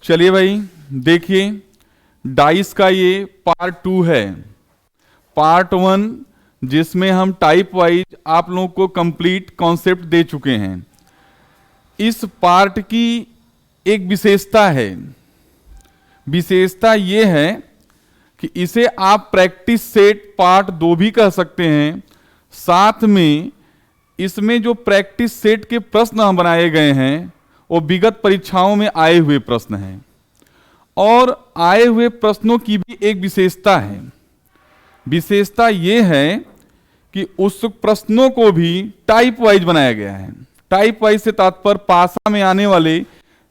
चलिए भाई देखिए, डाइस का ये पार्ट 2 है। पार्ट 1 जिसमें हम टाइप वाइज आप लोगों को कंप्लीट कॉन्सेप्ट दे चुके हैं। इस पार्ट की एक विशेषता है। विशेषता ये है कि इसे आप प्रैक्टिस सेट पार्ट 2 भी कह सकते हैं। साथ में इसमें जो प्रैक्टिस सेट के प्रश्न हम बनाए गए हैं वो विगत परीक्षाओं में आए हुए प्रश्न हैं, और आए हुए प्रश्नों की भी एक विशेषता है। विशेषता यह है कि उस प्रश्नों को भी टाइप वाइज बनाया गया है। टाइप वाइज से तात्पर्य पासा में आने वाले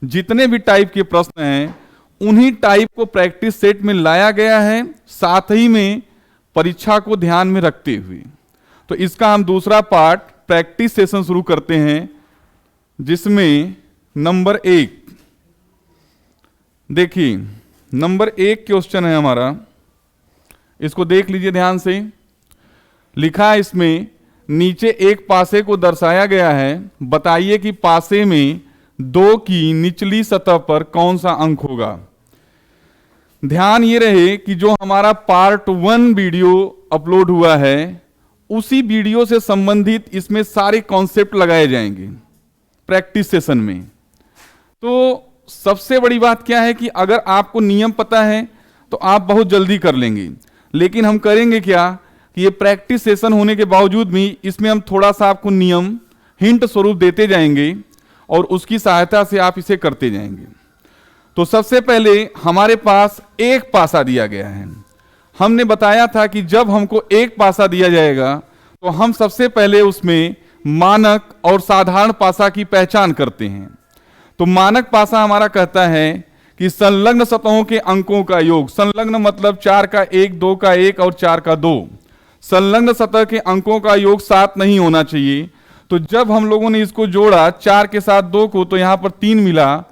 जितने भी टाइप के प्रश्न हैं उन्हीं टाइप को प्रैक्टिस सेट में लाया गया है, साथ ही में परीक्षा को ध्यान में रखते हुए। तो इसका हम दूसरा पार्ट प्रैक्टिस सेशन शुरू करते हैं, जिसमें नंबर 1 देखिए, नंबर 1 क्वेश्चन है हमारा। इसको देख लीजिए ध्यान से। लिखा है इसमें, नीचे एक पासे को दर्शाया गया है, बताइए कि पासे में 2 की निचली सतह पर कौन सा अंक होगा। ध्यान ये रहे कि जो हमारा पार्ट 1 वीडियो अपलोड हुआ है उसी वीडियो से संबंधित इसमें सारे कॉन्सेप्ट लगाए जाएंगे प्रैक्टिस सेशन में। तो सबसे बड़ी बात क्या है कि अगर आपको नियम पता है तो आप बहुत जल्दी कर लेंगे, लेकिन हम करेंगे क्या कि ये प्रैक्टिस सेशन होने के बावजूद भी इसमें हम थोड़ा सा आपको नियम हिंट स्वरूप देते जाएंगे और उसकी सहायता से आप इसे करते जाएंगे। तो सबसे पहले हमारे पास एक पासा दिया गया है। हमने बताया था कि जब हमको एक पासा दिया जाएगा तो हम सबसे पहले उसमें मानक और साधारण पासा की पहचान करते हैं। तो मानक पासा हमारा कहता है कि संलग्न सतहों के अंकों का योग, संलग्न मतलब 4 का 1, 2 का 1 और 4 का 2, संलग्न सतह के अंकों का योग 7 नहीं होना चाहिए। तो जब हम लोगों ने इसको जोड़ा 4 के साथ 2 को तो यहां पर 3 मिला,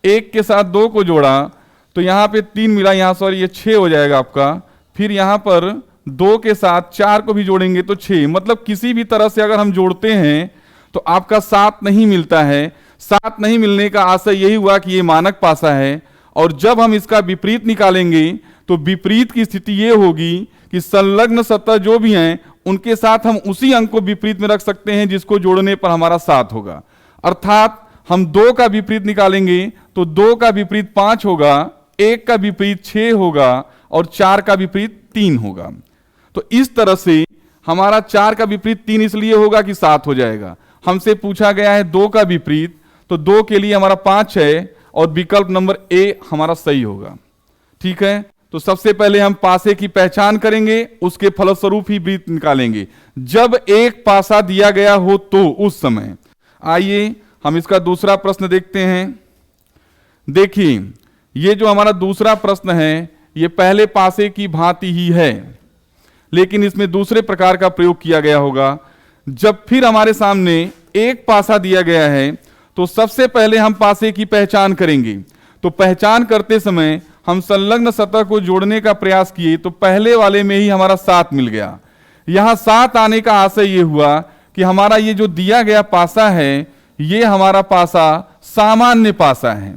1 के साथ 2 को जोड़ा तो यहां पे 3 मिला, यहां सॉरी ये 6 हो जाएगा आपका। फिर यहां पर 2 के साथ 4 को भी जोड़ेंगे तो 6, मतलब किसी भी तरह से अगर हम जोड़ते हैं तो आपका 7 नहीं मिलता है। 7 नहीं मिलने का आशय यही हुआ कि ये मानक पासा है, और जब हम इसका विपरीत निकालेंगे तो विपरीत की स्थिति ये होगी कि संलग्न सतह जो भी हैं उनके साथ हम उसी अंक को विपरीत में रख सकते हैं जिसको जोड़ने पर हमारा 7 होगा। अर्थात हम 2 का विपरीत निकालेंगे तो 2 का विपरीत 5 होगा, 1 का विपरीत 6 होगा और 4 का विपरीत 3 होगा। तो इस तरह से हमारा 4 का विपरीत 3 इसलिए होगा कि 7 हो जाएगा। हमसे पूछा गया है 2 का विपरीत, तो 2 के लिए हमारा 5 है और विकल्प नंबर ए हमारा सही होगा। ठीक है, तो सबसे पहले हम पासे की पहचान करेंगे, उसके फलस्वरूप ही वृत्त निकालेंगे जब एक पासा दिया गया हो तो उस समय। आइए हम इसका दूसरा प्रश्न देखते हैं। देखिए, ये जो हमारा दूसरा प्रश्न है ये पहले पासे की भांति ही है, लेकिन इसमें दूसरे प्रकार का प्रयोग किया गया होगा। जब फिर हमारे सामने एक पासा दिया गया है तो सबसे पहले हम पासे की पहचान करेंगे। तो पहचान करते समय हम संलग्न सतह को जोड़ने का प्रयास किए तो पहले वाले में ही हमारा 7 मिल गया। यहां 7 आने का आशय यह हुआ कि हमारा ये जो दिया गया पासा है ये हमारा पासा सामान्य पासा है।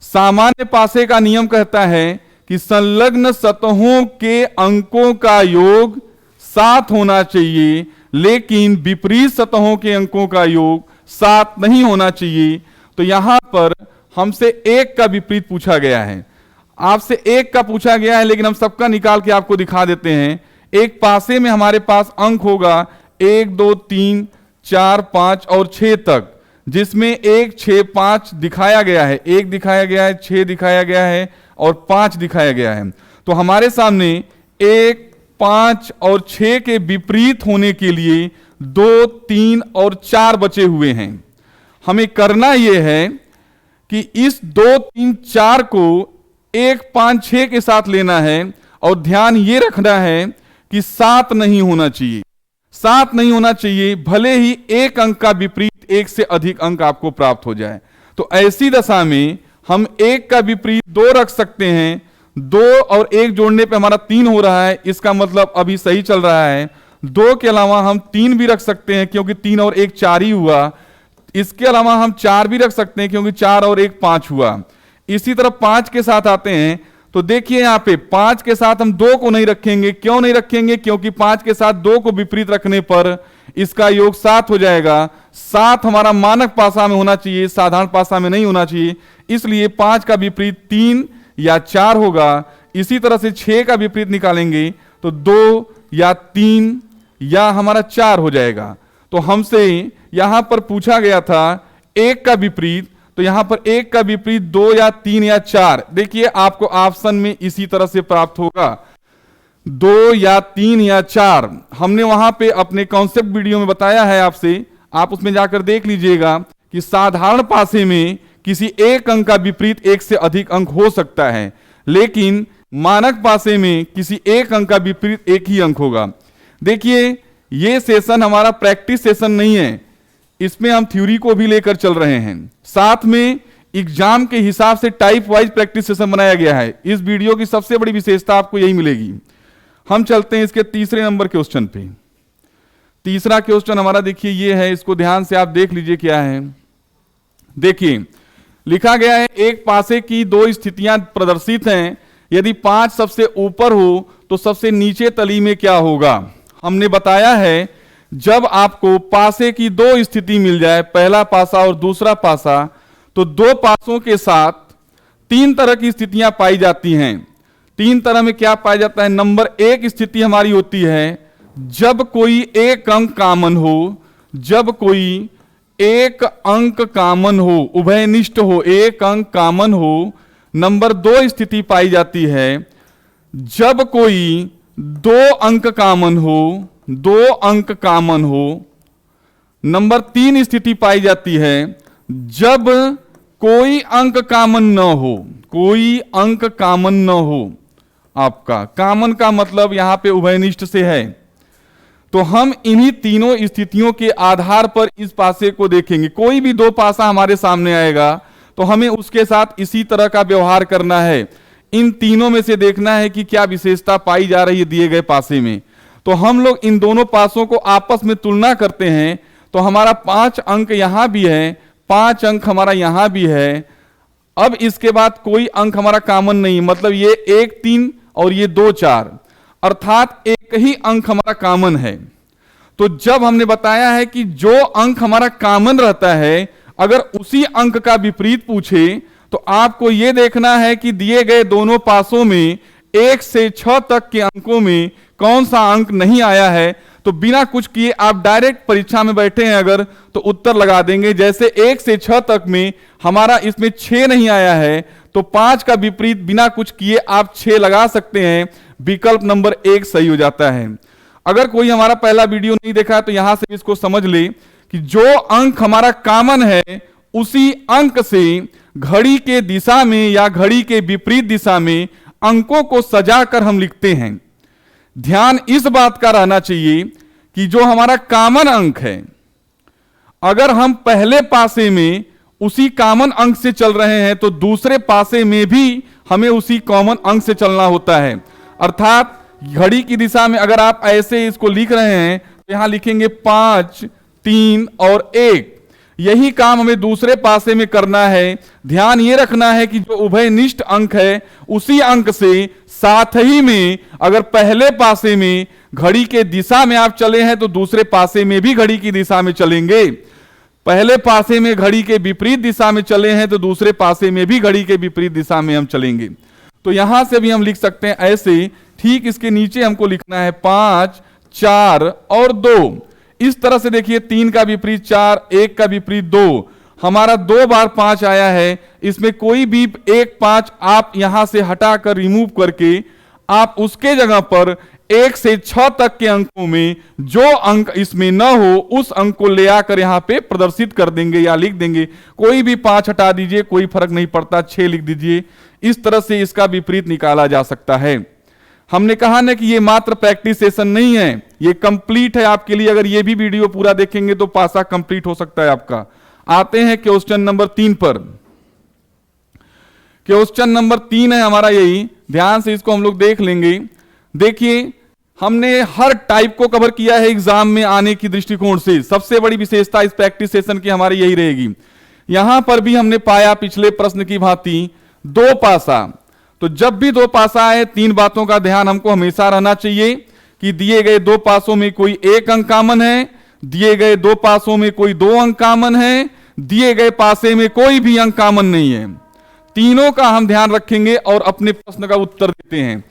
सामान्य पासे का नियम कहता है कि संलग्न सतहों के अंकों का योग 7 होना चाहिए, लेकिन विपरीत सतहों के अंकों का योग 7 नहीं होना चाहिए। तो यहां पर हमसे 1 का विपरीत पूछा गया है, आपसे 1 का पूछा गया है, लेकिन हम सबका निकाल के आपको दिखा देते हैं। एक पासे में हमारे पास अंक होगा 1, 2, 3, 4, 5 और 6 तक, जिसमें 1, 6, 5 दिखाया गया है, 1 दिखाया गया है, 6 दिखाया गया है और 5 दिखाया गया है। तो हमारे सामने 1, 5 और 6 के विपरीत होने के लिए 2, 3 और 4 बचे हुए हैं। हमें करना यह है कि इस 2, 3, 4 को 1, 5, 6 के साथ लेना है, और ध्यान ये रखना है कि 7 नहीं होना चाहिए। 7 नहीं होना चाहिए, भले ही एक अंक का विपरीत 1 से अधिक अंक आपको प्राप्त हो जाए। तो ऐसी दशा में हम 1 का विपरीत 2 रख सकते हैं। 2 और 1 जोड़ने पे हमारा 3 हो रहा है, इसका मतलब अभी सही चल रहा है। 2 के अलावा हम 3 भी रख सकते हैं क्योंकि 3 और 1 4 ही हुआ। इसके अलावा हम 4 भी रख सकते हैं क्योंकि 4 और 1 5 हुआ। इसी तरह 5 के साथ आते हैं तो देखिए यहां पे 5 के साथ हम 2 को नहीं रखेंगे। क्यों नहीं रखेंगे? क्योंकि 5 के साथ 2 को विपरीत रखने पर इसका योग 7 हो जाएगा। 7 हमारा मानक पासा में होना चाहिए, साधारण पासा में नहीं होना चाहिए, इसलिए 5 का विपरीत 3 या 4 होगा। इसी तरह से 6 का विपरीत निकालेंगे तो 2 या 3 या हमारा 4 हो जाएगा। तो हमसे यहां पर पूछा गया था 1 का विपरीत, तो यहां पर 1 का विपरीत 2 या 3 या 4, देखिए आपको ऑप्शन में इसी तरह से प्राप्त होगा 2 या 3 या 4। हमने वहां पे अपने कॉन्सेप्ट वीडियो में बताया है आपसे, आप उसमें जाकर देख लीजिएगा कि साधारण पासे में किसी एक अंक का विपरीत 1 से अधिक अंक हो सकता है, लेकिन मानक पासे में किसी एक अंक का विपरीत 1 ही अंक होगा। देखिए ये सेशन हमारा प्रैक्टिस सेशन नहीं है, इसमें हम थ्योरी को भी लेकर चल रहे हैं, साथ में एग्जाम के हिसाब से टाइप वाइज प्रैक्टिस सेशन बनाया गया है। इस वीडियो की सबसे बड़ी विशेषता आपको यही मिलेगी। हम चलते हैं इसके तीसरे नंबर क्वेश्चन पे। तीसरा क्वेश्चन हमारा देखिए ये है, इसको ध्यान से आप देख लीजिए क्या है। देखिए लिखा गया है एक पासे की 2 स्थितियां प्रदर्शित हैं, यदि 5 सबसे ऊपर हो तो सबसे नीचे तली में क्या होगा। हमने बताया है जब आपको पासे की 2 स्थिति मिल जाए, पहला पासा और दूसरा पासा, तो 2 पासों के साथ 3 तरह की स्थितियां पाई जाती हैं। 3 तरह में क्या पाया जाता है? नंबर 1 स्थिति हमारी होती है जब कोई एक अंक कॉमन हो, जब कोई एक अंक कॉमन हो, उभयनिष्ठ हो, एक अंक कॉमन हो। नंबर 2 स्थिति पाई जाती है जब कोई 2 अंक कॉमन हो, 2 अंक कॉमन हो। नंबर 3 स्थिति पाई जाती है जब कोई अंक कॉमन न हो, कोई अंक कॉमन न हो। आपका कॉमन का मतलब यहां पे उभयनिष्ठ से है। तो हम इन्हीं तीनों स्थितियों के आधार पर इस पासे को देखेंगे। कोई भी 2 पासा हमारे सामने आएगा तो हमें उसके साथ इसी तरह का व्यवहार करना है। इन तीनों में से देखना है कि क्या विशेषता पाई जा रही है दिए गए पासे में। तो हम लोग इन दोनों पासों को आपस में तुलना करते हैं, तो हमारा 5 अंक यहां भी है, 5 अंक हमारा यहां भी है। अब इसके बाद कोई अंक हमारा कॉमन नहीं, मतलब ये 1 3 और ये 2 4, अर्थात एक ही अंक हमारा कॉमन है। तो जब हमने बताया है कि जो अंक हमारा कॉमन रहता है, अगर उसी अंक का विपरीत पूछे तो आपको यह देखना है कि दिए गए दोनों पासों में 1 से 6 तक के अंकों में कौन सा अंक नहीं आया है। तो बिना कुछ किए आप डायरेक्ट परीक्षा में बैठे हैं अगर, तो उत्तर लगा देंगे। जैसे 1 से 6 तक में हमारा इसमें 6 नहीं आया है, तो 5 का विपरीत बिना कुछ किए आप 6 लगा सकते हैं। विकल्प नंबर 1 सही हो जाता है। अगर कोई हमारा पहला वीडियो नहीं देखा है तो यहां से इसको समझ ले कि जो अंक हमारा कॉमन है उसी अंक से घड़ी के दिशा में या घड़ी के विपरीत दिशा में अंकों को सजाकर हम लिखते हैं। ध्यान इस बात का रहना चाहिए कि जो हमारा कॉमन अंक है, अगर हम पहले पासे में उसी कॉमन अंक से चल रहे हैं तो दूसरे पासे में भी हमें उसी कॉमन अंक से चलना होता है। अर्थात घड़ी की दिशा में अगर आप ऐसे इसको लिख रहे हैं तो यहां लिखेंगे 5 3 और 1। यही काम हमें दूसरे पासे में करना है। ध्यान यह रखना है कि जो उभयनिष्ठ अंक है उसी अंक से साथ ही में अगर पहले पासे में घड़ी के दिशा में आप चले हैं तो दूसरे पासे में भी घड़ी की दिशा में चलेंगे। पहले पासे में घड़ी के विपरीत दिशा में चले हैं तो दूसरे पासे में भी घड़ी के विपरीत दिशा में हम चलेंगे। तो यहां से भी हम लिख सकते हैं ऐसे। ठीक इसके नीचे हमको लिखना है 5 4 और 2। इस तरह से देखिए 3 का विपरीत 4, 1 का विपरीत 2। हमारा 2 बार 5 आया है, इसमें कोई भी 1 5 आप यहां से हटाकर रिमूव करके आप उसके जगह पर 1 से 6 तक के अंकों में जो अंक इसमें न हो उस अंक को ले आकर यहां पे प्रदर्शित कर देंगे या लिख देंगे। कोई भी 5 हटा दीजिए, कोई फर्क नहीं पड़ता, 6 लिख दीजिए। इस तरह से इसका विपरीत निकाला जा सकता है। हमने कहा ना कि ये मात्र प्रैक्टिस सेशन नहीं है, ये कंप्लीट है आपके लिए। अगर ये भी वीडियो पूरा देखेंगे तो पासा कंप्लीट हो सकता है आपका। आते हैं क्वेश्चन नंबर 3 पर। क्वेश्चन नंबर 3 है हमारा यही, ध्यान से इसको हम लोग देख लेंगे। देखिए हमने हर टाइप को कवर किया है एग्जाम में आने की दृष्टिकोण से। सबसे बड़ी विशेषता इस प्रैक्टिस सेशन की हमारी यही रहेगी। यहां पर भी हमने पाया पिछले प्रश्न की भांति दो पासा। तो जब भी दो पासा आए, तीन बातों का ध्यान हमको हमेशा रहना चाहिए कि दिए गए दो पासों में कोई एक अंक कॉमन है, दिए गए दो पासों में कोई दो अंक कॉमन है, दिए गए पासे में कोई भी अंक कॉमन नहीं है। तीनों का हम ध्यान रखेंगे और अपने प्रश्न का उत्तर देते हैं।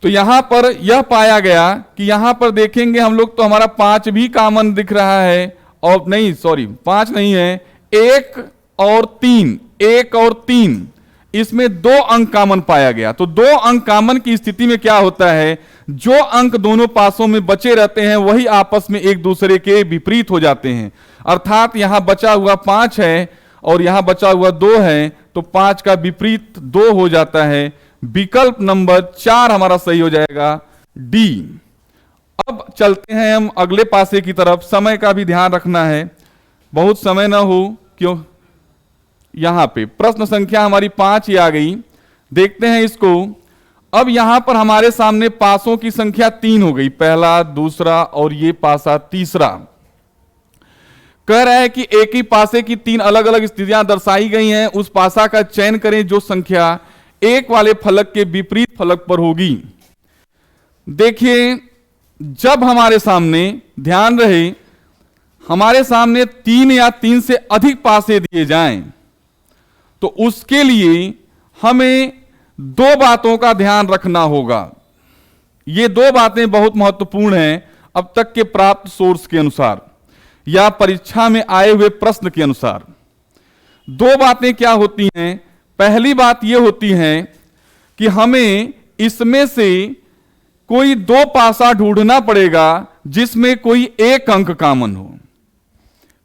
तो यहां पर यह पाया गया कि यहां पर देखेंगे हम लोग तो हमारा 5 भी कॉमन दिख रहा है, और नहीं सॉरी 5 नहीं है, 1 और 3, 1 और 3, इसमें 2 अंक कॉमन पाया गया। तो 2 अंक कॉमन की स्थिति में क्या होता है, जो अंक दोनों पासों में बचे रहते हैं वही आपस में एक दूसरे के विपरीत हो जाते हैं। अर्थात यहां बचा हुआ 5 है और यहां बचा हुआ 2 है, तो 5 का विपरीत 2 हो जाता है। विकल्प नंबर 4 हमारा सही हो जाएगा, डी। अब चलते हैं हम अगले पासे की तरफ। समय का भी ध्यान रखना है, बहुत समय ना हो। क्यों, यहां पे प्रश्न संख्या हमारी 5 ही आ गई। देखते हैं इसको। अब यहां पर हमारे सामने पासों की संख्या 3 हो गई, पहला, दूसरा और ये पासा तीसरा। कह रहा है कि एक ही पासे की 3 अलग अलग स्थितियां दर्शाई गई हैं, उस पासा का चयन करें जो संख्या एक वाले फलक के विपरीत फलक पर होगी। देखिए, जब हमारे सामने, ध्यान रहे, हमारे सामने 3 या 3 से अधिक पासे दिए जाएं, तो उसके लिए हमें 2 बातों का ध्यान रखना होगा। ये 2 बातें बहुत महत्वपूर्ण हैं अब तक के प्राप्त सोर्स के अनुसार या परीक्षा में आए हुए प्रश्न के अनुसार। 2 बातें क्या होती हैं? पहली बात यह होती है कि हमें इसमें से कोई 2 पासा ढूंढना पड़ेगा जिसमें कोई एक अंक कॉमन हो,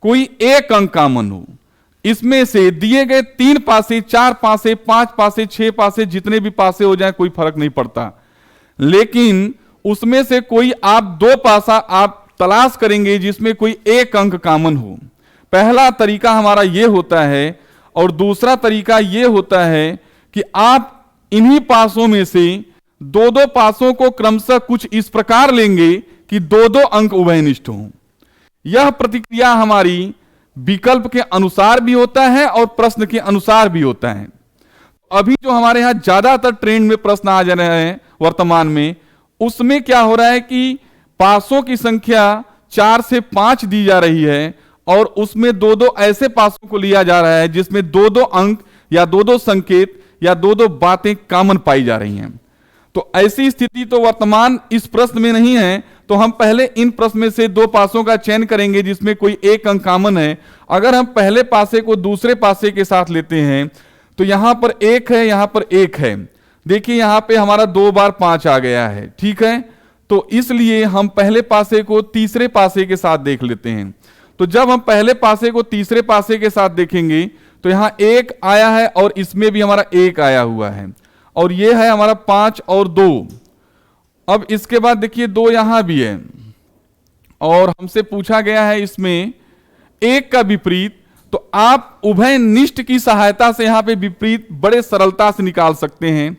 कोई एक अंक कॉमन हो। इसमें से दिए गए 3 पासे, 4 पासे, 5 पासे, 6 पासे, जितने भी पासे हो जाए कोई फर्क नहीं पड़ता, लेकिन उसमें से कोई आप 2 पासा आप तलाश करेंगे जिसमें कोई एक अंक कॉमन हो। पहला तरीका हमारा यह होता है, और दूसरा तरीका यह होता है कि आप इन्हीं पासों में से 2-2 पासों को क्रमशः कुछ इस प्रकार लेंगे कि 2-2 अंक उभयनिष्ठ हों। यह प्रतिक्रिया हमारी विकल्प के अनुसार भी होता है और प्रश्न के अनुसार भी होता है। अभी जो हमारे यहां ज्यादातर ट्रेंड में प्रश्न आ जा रहे हैं वर्तमान में, उसमें क्या हो रहा है कि पासों की संख्या 4 से 5 दी जा रही है और उसमें 2-2 ऐसे पासों को लिया जा रहा है जिसमें 2-2 अंक या 2-2 संकेत या 2-2 बातें कॉमन पाई जा रही हैं। तो ऐसी स्थिति तो वर्तमान इस प्रश्न में नहीं है, तो हम पहले इन प्रश्न में से 2 पासों का चयन करेंगे जिसमें कोई एक अंक कॉमन है। अगर हम पहले पासे को दूसरे पासे के साथ लेते हैं तो यहां पर 1 है, यहां पर 1 है। देखिए यहां पे हमारा 2 बार 5 आ गया है, ठीक है। तो इसलिए हम पहले पासे को तीसरे पासे के साथ देख लेते हैं। तो जब हम पहले पासे को तीसरे पासे के साथ देखेंगे तो यहां 1 आया है और इसमें भी हमारा 1 आया हुआ है, और यह है हमारा 5 और 2। अब इसके बाद देखिए 2 यहां भी है और हमसे पूछा गया है इसमें 1 का विपरीत। तो आप उभयनिष्ठ की सहायता से यहां पे विपरीत बड़े सरलता से निकाल सकते हैं।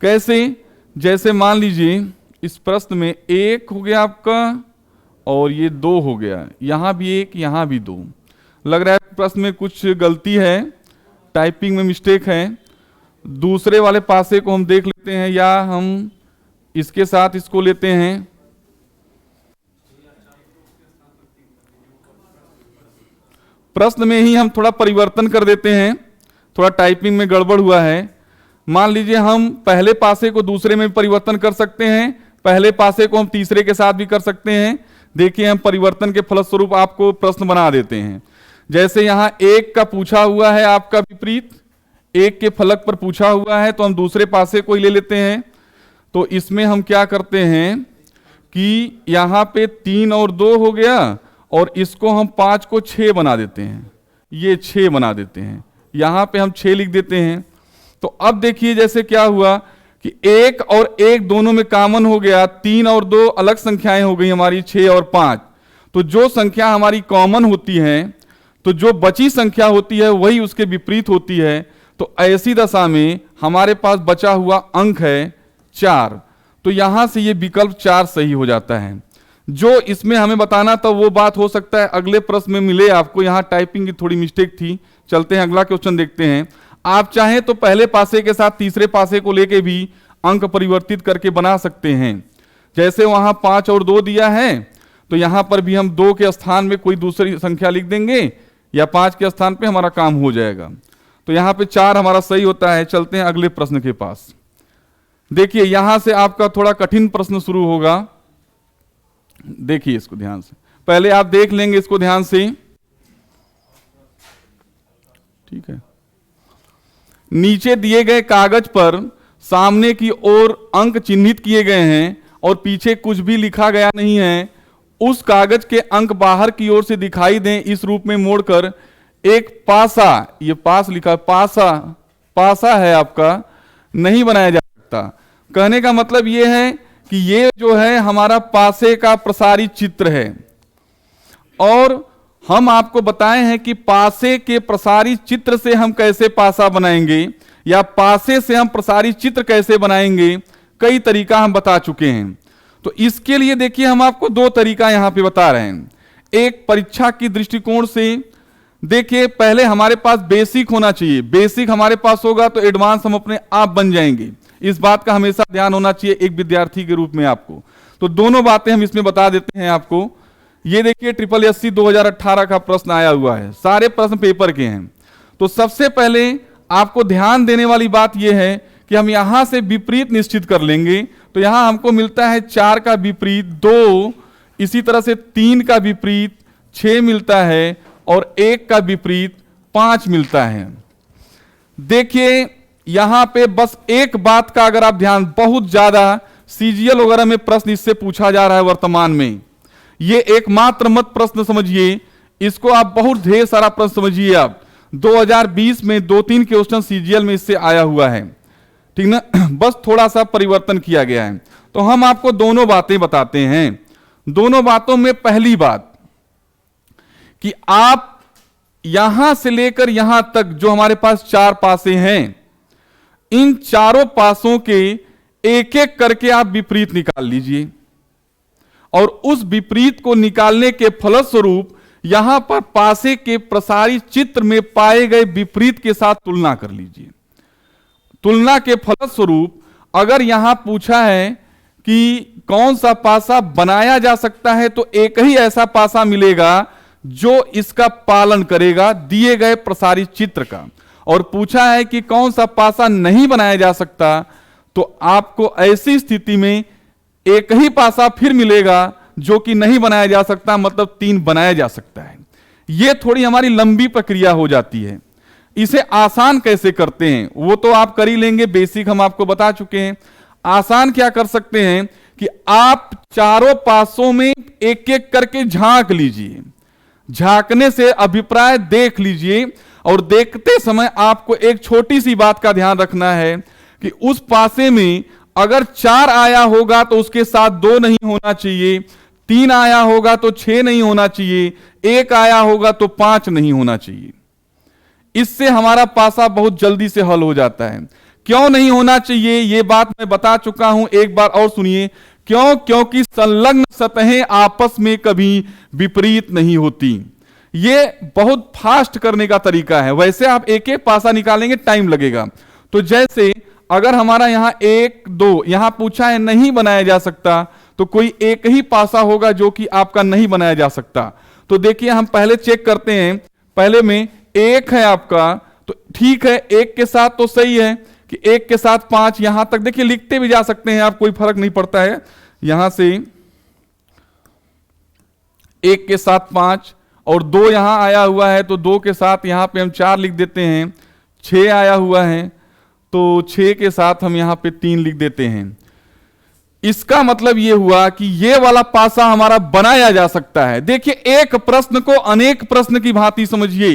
कैसे? जैसे मान लीजिए इस प्रश्न में 1 हो गया आपका और ये 2 हो गया, यहां भी 1, यहां भी 2। लग रहा है प्रश्न में कुछ गलती है, टाइपिंग में मिस्टेक है। दूसरे वाले पासे को हम देख लेते हैं या हम इसके साथ इसको लेते हैं। प्रश्न में ही हम थोड़ा परिवर्तन कर देते हैं, थोड़ा टाइपिंग में गड़बड़ हुआ है। मान लीजिए हम पहले पासे को दूसरे में परिवर्तन कर सकते हैं, पहले पासे को हम तीसरे के साथ भी कर सकते हैं। देखिए हम परिवर्तन के फलस्वरूप आपको प्रश्न बना देते हैं। जैसे यहां 1 का पूछा हुआ है आपका विपरीत, 1 के फलक पर पूछा हुआ है, तो हम दूसरे पासे को ही ले लेते हैं। तो इसमें हम क्या करते हैं कि यहां पे 3 और 2 हो गया और इसको हम 5 को 6 बना देते हैं, ये 6 बना देते हैं, यहां पे हम 6 लिख देते हैं। तो अब देखिए जैसे क्या हुआ कि 1 और 1 दोनों में कॉमन हो गया, 3 और 2 अलग संख्याएं हो गई हमारी 6 और 5। तो जो संख्या हमारी कॉमन होती है, तो जो बची संख्या होती है वही उसके विपरीत होती है। तो ऐसी दशा में हमारे पास बचा हुआ अंक है 4। तो यहां से ये विकल्प 4 सही हो जाता है। जो इसमें हमें बताना था वो बात हो सकता है अगले प्रश्न में मिले आपको, यहां टाइपिंग की थोड़ी मिस्टेक थी। चलते हैं अगला क्वेश्चन देखते हैं। आप चाहें तो पहले पासे के साथ तीसरे पासे को लेके भी अंक परिवर्तित करके बना सकते हैं। जैसे वहां 5 और 2 दिया है, तो यहां पर भी हम 2 के स्थान में कोई दूसरी संख्या लिख देंगे या 5 के स्थान पे हमारा काम हो जाएगा। तो यहां पे 4 हमारा सही होता है। चलते हैं अगले प्रश्न के पास। देखिए यहां से आपका थोड़ा कठिन प्रश्न शुरू होगा। देखिए इसको ध्यान से, पहले आप देख लेंगे इसको ध्यान से, ठीक है। नीचे दिए गए कागज पर सामने की ओर अंक चिन्हित किए गए हैं और पीछे कुछ भी लिखा गया नहीं है। उस कागज के अंक बाहर की ओर से दिखाई दें, इस रूप में मोड़कर एक पासा, ये पास लिखा, पासा है आपका, नहीं बनाया जा सकता। कहने का मतलब ये है कि ये जो है हमारा पासे का प्रसारित चित्र है, और हम आपको बताए हैं कि पासे के प्रसारित चित्र से हम कैसे पासा बनाएंगे या पासे से हम प्रसारित चित्र कैसे बनाएंगे, कई तरीका हम बता चुके हैं। तो इसके लिए देखिए हम आपको 2 तरीका यहां पे बता रहे हैं। एक परीक्षा की दृष्टिकोण से देखिए, पहले हमारे पास बेसिक होना चाहिए, बेसिक हमारे पास होगा तो एडवांस हम अपने आप बन जाएंगे। इस बात का हमेशा ध्यान होना चाहिए एक विद्यार्थी के रूप में आपको। तो दोनों बातें हम इसमें बता देते हैं आपको। ये देखिए SSSC 2018 का प्रश्न आया हुआ है, सारे प्रश्न पेपर के हैं। तो सबसे पहले आपको ध्यान देने वाली बात यह है कि हम यहां से विपरीत निश्चित कर लेंगे। तो यहां हमको मिलता है 4 का विपरीत 2, इसी तरह से 3 का विपरीत 6 मिलता है, और 1 का विपरीत 5 मिलता है। देखिए यहां पे बस एक बात का अगर आप ध्यान, बहुत ज्यादा CGL वगैरह में प्रश्न इससे पूछा जा रहा है वर्तमान में। ये एकमात्र मत प्रश्न समझिए, इसको आप बहुत ढेर सारा प्रश्न समझिए। आप 2020 में 2-3 क्वेश्चन CGL में इससे आया हुआ है, ठीक ना। बस थोड़ा सा परिवर्तन किया गया है। तो हम आपको दोनों बातें बताते हैं। दोनों बातों में पहली बात कि आप यहां से लेकर यहां तक जो हमारे पास 4 पासे हैं, इन चारों पासों के एक एक करके आप विपरीत निकाल लीजिए, और उस विपरीत को निकालने के फलस्वरूप यहां पर पासे के प्रसारित चित्र में पाए गए विपरीत के साथ तुलना कर लीजिए। तुलना के फलस्वरूप अगर यहां पूछा है कि कौन सा पासा बनाया जा सकता है, तो एक ही ऐसा पासा मिलेगा जो इसका पालन करेगा दिए गए प्रसारित चित्र का। और पूछा है कि कौन सा पासा नहीं बनाया जा सकता, तो आपको ऐसी स्थिति में एक ही पासा फिर मिलेगा जो कि नहीं बनाया जा सकता, मतलब 3 बनाया जा सकता है। यह थोड़ी हमारी लंबी प्रक्रिया हो जाती है। इसे आसान कैसे करते हैं वो तो आप कर ही लेंगे, बेसिक हम आपको बता चुके हैं। आसान क्या कर सकते हैं कि आप चारों पासों में एक एक करके झांक लीजिए, झांकने से अभिप्राय देख लीजिए, और देखते समय आपको एक छोटी सी बात का ध्यान रखना है कि उस पासे में अगर 4 आया होगा तो उसके साथ 2 नहीं होना चाहिए, 3 आया होगा तो 6 नहीं होना चाहिए, 1 आया होगा तो 5 नहीं होना चाहिए। इससे हमारा पासा बहुत जल्दी से हल हो जाता है। क्यों नहीं होना चाहिए ये बात मैं बता चुका हूं, एक बार और सुनिए। क्यों? क्योंकि संलग्न सतहें आपस में कभी विपरीत नहीं होती। ये बहुत फास्ट करने का तरीका है। वैसे आप एक एक पासा निकालेंगे टाइम लगेगा। तो जैसे अगर हमारा यहां 1, 2 यहां पूछा है नहीं बनाया जा सकता, तो कोई एक ही पासा होगा जो कि आपका नहीं बनाया जा सकता। तो देखिए हम पहले चेक करते हैं। पहले में 1 है आपका, तो ठीक है, 1 के साथ तो सही है कि 1 के साथ 5, यहां तक देखिए लिखते भी जा सकते हैं आप, कोई फर्क नहीं पड़ता है। यहां से 1 के साथ 5 और 2 यहां आया हुआ है, तो 2 के साथ यहां पे हम 4 लिख देते हैं। 6 आया हुआ है तो 6 के साथ हम यहां पे 3 लिख देते हैं। इसका मतलब यह हुआ कि यह वाला पासा हमारा बनाया जा सकता है। देखिए एक प्रश्न को अनेक प्रश्न की भांति समझिए।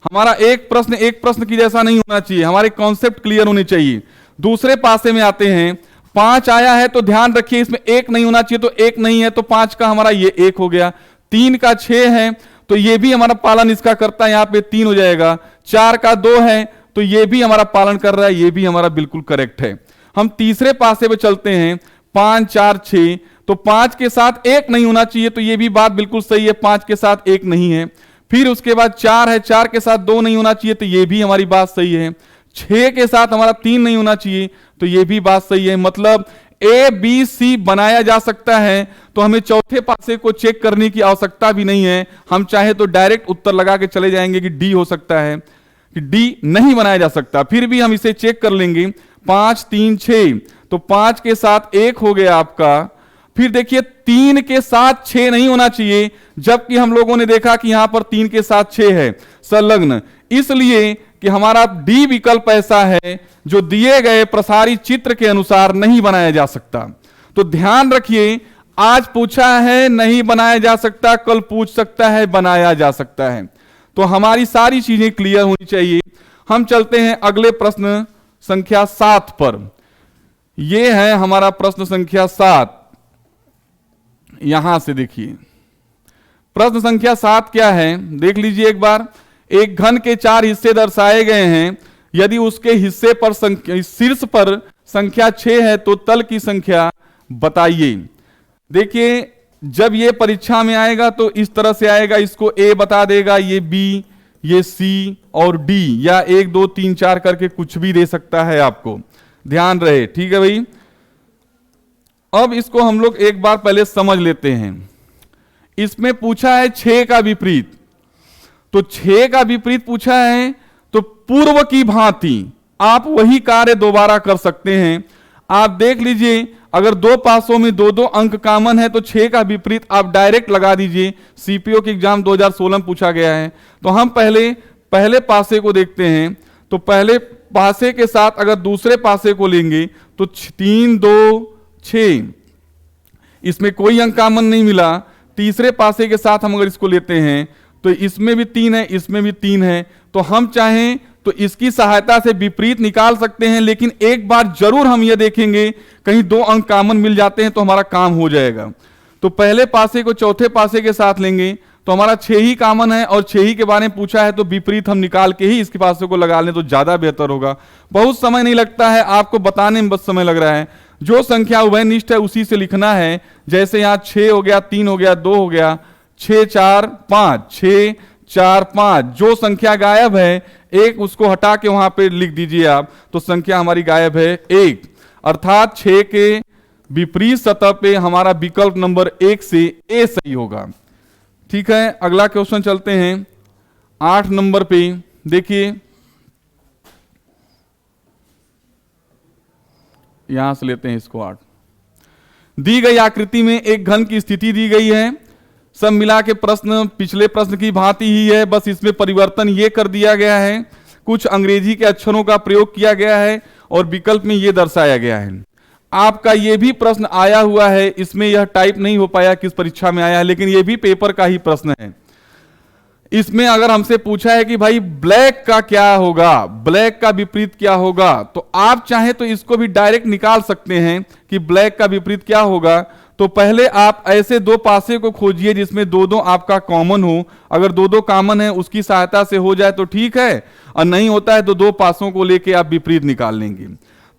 हमारा एक प्रश्न की जैसा नहीं होना चाहिए, हमारे कॉन्सेप्ट क्लियर होने चाहिए। दूसरे पासे में आते हैं, 5 आया है तो ध्यान रखिए इसमें 1 नहीं होना चाहिए, तो 1 नहीं है तो 5 का हमारा ये 1 हो गया। 3 का 6 है तो ये भी हमारा पालन इसका करता है, यहां पे 3 हो जाएगा। 4 का 2 है तो ये भी हमारा पालन कर रहा है, ये भी हमारा बिल्कुल करेक्ट है। हम तीसरे पासे पे चलते हैं, 5, 4, 6, तो 5 के साथ 1 नहीं होना चाहिए, तो ये भी बात बिल्कुल सही है, 5 के साथ 1 नहीं है। फिर उसके बाद 4 है, 4 के साथ 2 नहीं होना चाहिए, तो ये भी हमारी बात सही है। 6 के साथ हमारा 3 नहीं होना चाहिए, तो ये भी बात सही है। मतलब ए बी सी बनाया जा सकता है, तो हमें चौथे पासे को चेक करने की आवश्यकता भी नहीं है। हम चाहे तो डायरेक्ट उत्तर लगा के चले जाएंगे कि डी हो सकता है, कि डी नहीं बनाया जा सकता। फिर भी हम इसे चेक कर लेंगे। 5 3 6, तो 5 के साथ 1 हो गया आपका। फिर देखिए 3 के साथ 6 नहीं होना चाहिए, जबकि हम लोगों ने देखा कि यहां पर 3 के साथ 6 है संलग्न, इसलिए कि हमारा डी विकल्प ऐसा है जो दिए गए प्रसारित चित्र के अनुसार नहीं बनाया जा सकता। तो ध्यान रखिए, आज पूछा है नहीं बनाया जा सकता, कल पूछ सकता है बनाया जा सकता है। तो हमारी सारी चीजें क्लियर होनी चाहिए। हम चलते हैं अगले प्रश्न संख्या 7 पर। यह है हमारा प्रश्न संख्या 7। यहां से देखिए प्रश्न संख्या 7 क्या है, देख लीजिए एक बार। एक घन के 4 हिस्से दर्शाए गए हैं। यदि उसके हिस्से पर शीर्ष पर संख्या 6 है तो तल की संख्या बताइए। देखिए जब ये परीक्षा में आएगा तो इस तरह से आएगा, इसको ए बता देगा, ये बी, ये सी और डी, या 1 2 3 4 करके कुछ भी दे सकता है आपको, ध्यान रहे। ठीक है भाई। अब इसको हम लोग एक बार पहले समझ लेते हैं। इसमें पूछा है 6 का विपरीत, तो 6 का विपरीत पूछा है, तो पूर्व की भांति आप वही कार्य दोबारा कर सकते हैं। आप देख लीजिए, अगर दो पासों में 2-2 अंक कॉमन है तो 6 का विपरीत आप डायरेक्ट लगा दीजिए। सीपीओ के एग्जाम 2016 में पूछा गया है। तो हम पहले पासे को देखते हैं। तो पहले पासे के साथ अगर दूसरे पासे को लेंगे तो 3 2 6, इसमें कोई अंक कॉमन नहीं मिला। तीसरे पासे के साथ हम अगर इसको लेते हैं तो इसमें भी 3 है, इसमें भी 3 है। तो हम चाहें तो इसकी सहायता से विपरीत निकाल सकते हैं, लेकिन एक बार जरूर हम ये देखेंगे कहीं 2 अंक कॉमन मिल जाते हैं तो हमारा काम हो जाएगा। तो पहले पासे को चौथे पासे के साथ लेंगे तो हमारा 6 ही कॉमन है, और 6 ही के बारे में पूछा है तो विपरीत हम निकाल के ही इसके पासे को लगा लें तो ज्यादा बेहतर होगा। बहुत समय नहीं लगता है, आपको बताने में बस समय लग रहा है। जो संख्या उभयनिष्ठ है उसी से लिखना है। जैसे यहां 6 हो गया, 3 हो गया, 2 हो गया, 6 4 5, 6 4 5। जो संख्या गायब है 1, उसको हटा के वहां पे लिख दीजिए आप, तो संख्या हमारी गायब है 1। अर्थात 6 के विपरीत सतह पे हमारा विकल्प नंबर 1 से ए सही होगा। ठीक है, अगला क्वेश्चन चलते हैं 8 नंबर पे। देखिए यहां से लेते हैं इसको 8। दी गई आकृति में एक घन की स्थिति दी गई है। सब मिला के प्रश्न पिछले प्रश्न की भांति ही है, बस इसमें परिवर्तन ये कर दिया गया है, कुछ अंग्रेजी के अक्षरों का प्रयोग किया गया है और विकल्प में ये दर्शाया गया है। आपका ये भी प्रश्न आया हुआ है, इसमें यह टाइप नहीं हो पाया किस परीक्षा में आया है, लेकिन ये भी पेपर का ही प्रश्न है। इसमें अगर हमसे पूछा है कि भाई ब्लैक का क्या होगा, ब्लैक का विपरीत क्या होगा, तो आप चाहें तो इसको भी डायरेक्ट निकाल सकते हैं कि ब्लैक का विपरीत क्या होगा। तो पहले आप ऐसे 2 पासे को खोजिए जिसमें 2-2 आपका कॉमन हो। अगर 2-2 कॉमन है उसकी सहायता से हो जाए तो ठीक है, और नहीं होता है तो 2 पासों को लेके आप विपरीत निकाल लेंगे।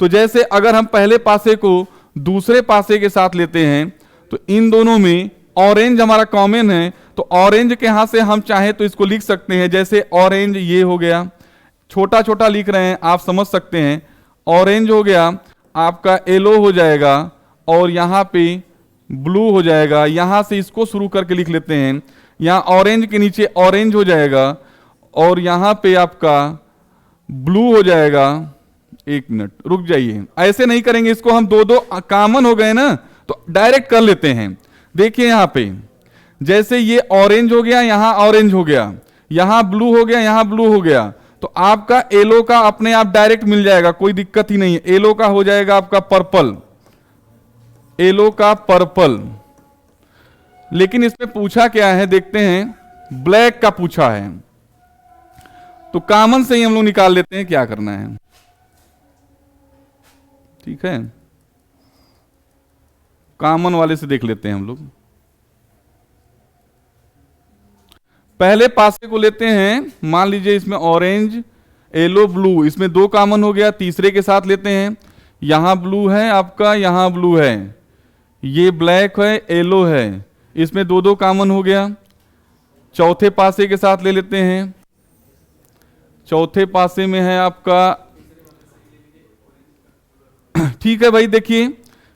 तो जैसे अगर हम पहले पासे को दूसरे पासे के साथ लेते हैं तो इन दोनों में ऑरेंज हमारा कॉमन है, तो ऑरेंज के यहां से हम चाहें तो इसको लिख सकते हैं। जैसे ऑरेंज ये हो गया, छोटा छोटा लिख रहे हैं आप समझ सकते हैं। ऑरेंज हो गया आपका, येलो हो जाएगा, और यहां पे ब्लू हो जाएगा। यहां से इसको शुरू करके लिख लेते हैं। यहां ऑरेंज के नीचे ऑरेंज हो जाएगा, और यहां पे आपका ब्लू हो जाएगा। एक मिनट रुक जाइए, ऐसे नहीं करेंगे इसको हम, 2-2 कॉमन हो गए ना तो डायरेक्ट कर लेते हैं। देखिए यहां पे जैसे ये ऑरेंज हो गया, यहां ऑरेंज हो गया, यहां ब्लू हो गया, यहां ब्लू हो गया, तो आपका येलो का अपने आप डायरेक्ट मिल जाएगा, कोई दिक्कत ही नहीं है। येलो का हो जाएगा आपका पर्पल, येलो का पर्पल। लेकिन इसमें पूछा क्या है देखते हैं, ब्लैक का पूछा है। तो कॉमन से ही हम लोग निकाल लेते हैं, क्या करना है। ठीक है, कॉमन वाले से देख लेते हैं हम लोग। पहले पासे को लेते हैं, मान लीजिए इसमें ऑरेंज येलो ब्लू, इसमें 2 कॉमन हो गया। तीसरे के साथ लेते हैं, यहां ब्लू है आपका, यहां ब्लू है, ये ब्लैक है, येलो है, इसमें 2-2 कॉमन हो गया। चौथे पासे के साथ ले लेते हैं। चौथे पासे में है आपका, ठीक है भाई, देखिए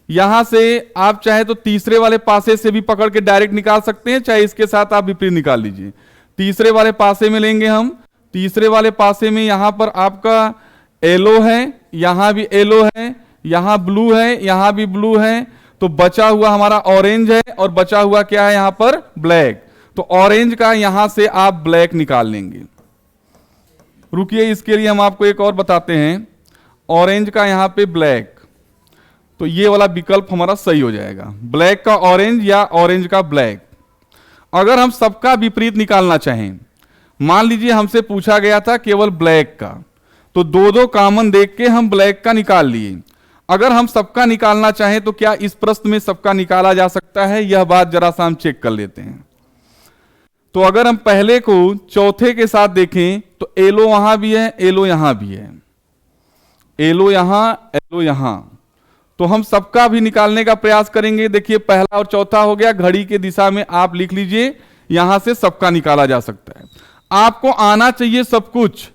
यहां से आप चाहे तो तीसरे वाले पासे से भी पकड़ के डायरेक्ट निकाल सकते हैं, चाहे इसके साथ आप विपरीत निकाल लीजिए। तीसरे वाले पासे में लेंगे हम। तीसरे वाले पासे में यहां पर आपका येलो है, यहां भी येलो है, यहां ब्लू है, यहां भी ब्लू है, तो बचा हुआ हमारा ऑरेंज है और बचा हुआ क्या है यहां पर ब्लैक। तो ऑरेंज का यहां से आप ब्लैक निकाल लेंगे। रुकिए, इसके लिए हम आपको एक और बताते हैं। ऑरेंज का यहां पे ब्लैक, तो ये वाला विकल्प हमारा सही हो जाएगा, ब्लैक का ऑरेंज या ऑरेंज का ब्लैक। अगर हम सबका विपरीत निकालना चाहें, मान लीजिए हमसे पूछा गया था केवल ब्लैक का, तो दो दो कॉमन देख के हम ब्लैक का निकाल लिए। अगर हम सबका निकालना चाहें तो क्या इस प्रश्न में सबका निकाला जा सकता है, यह बात जरा सा हम चेक कर लेते हैं। तो अगर हम पहले को चौथे के साथ देखें तो येलो वहां भी है, येलो यहां भी है, येलो यहां, येलो यहां, तो हम सबका भी निकालने का प्रयास करेंगे। देखिए पहला और चौथा हो गया, घड़ी के दिशा में आप लिख लीजिए, यहां से सबका निकाला जा सकता है। आपको आना चाहिए सब कुछ,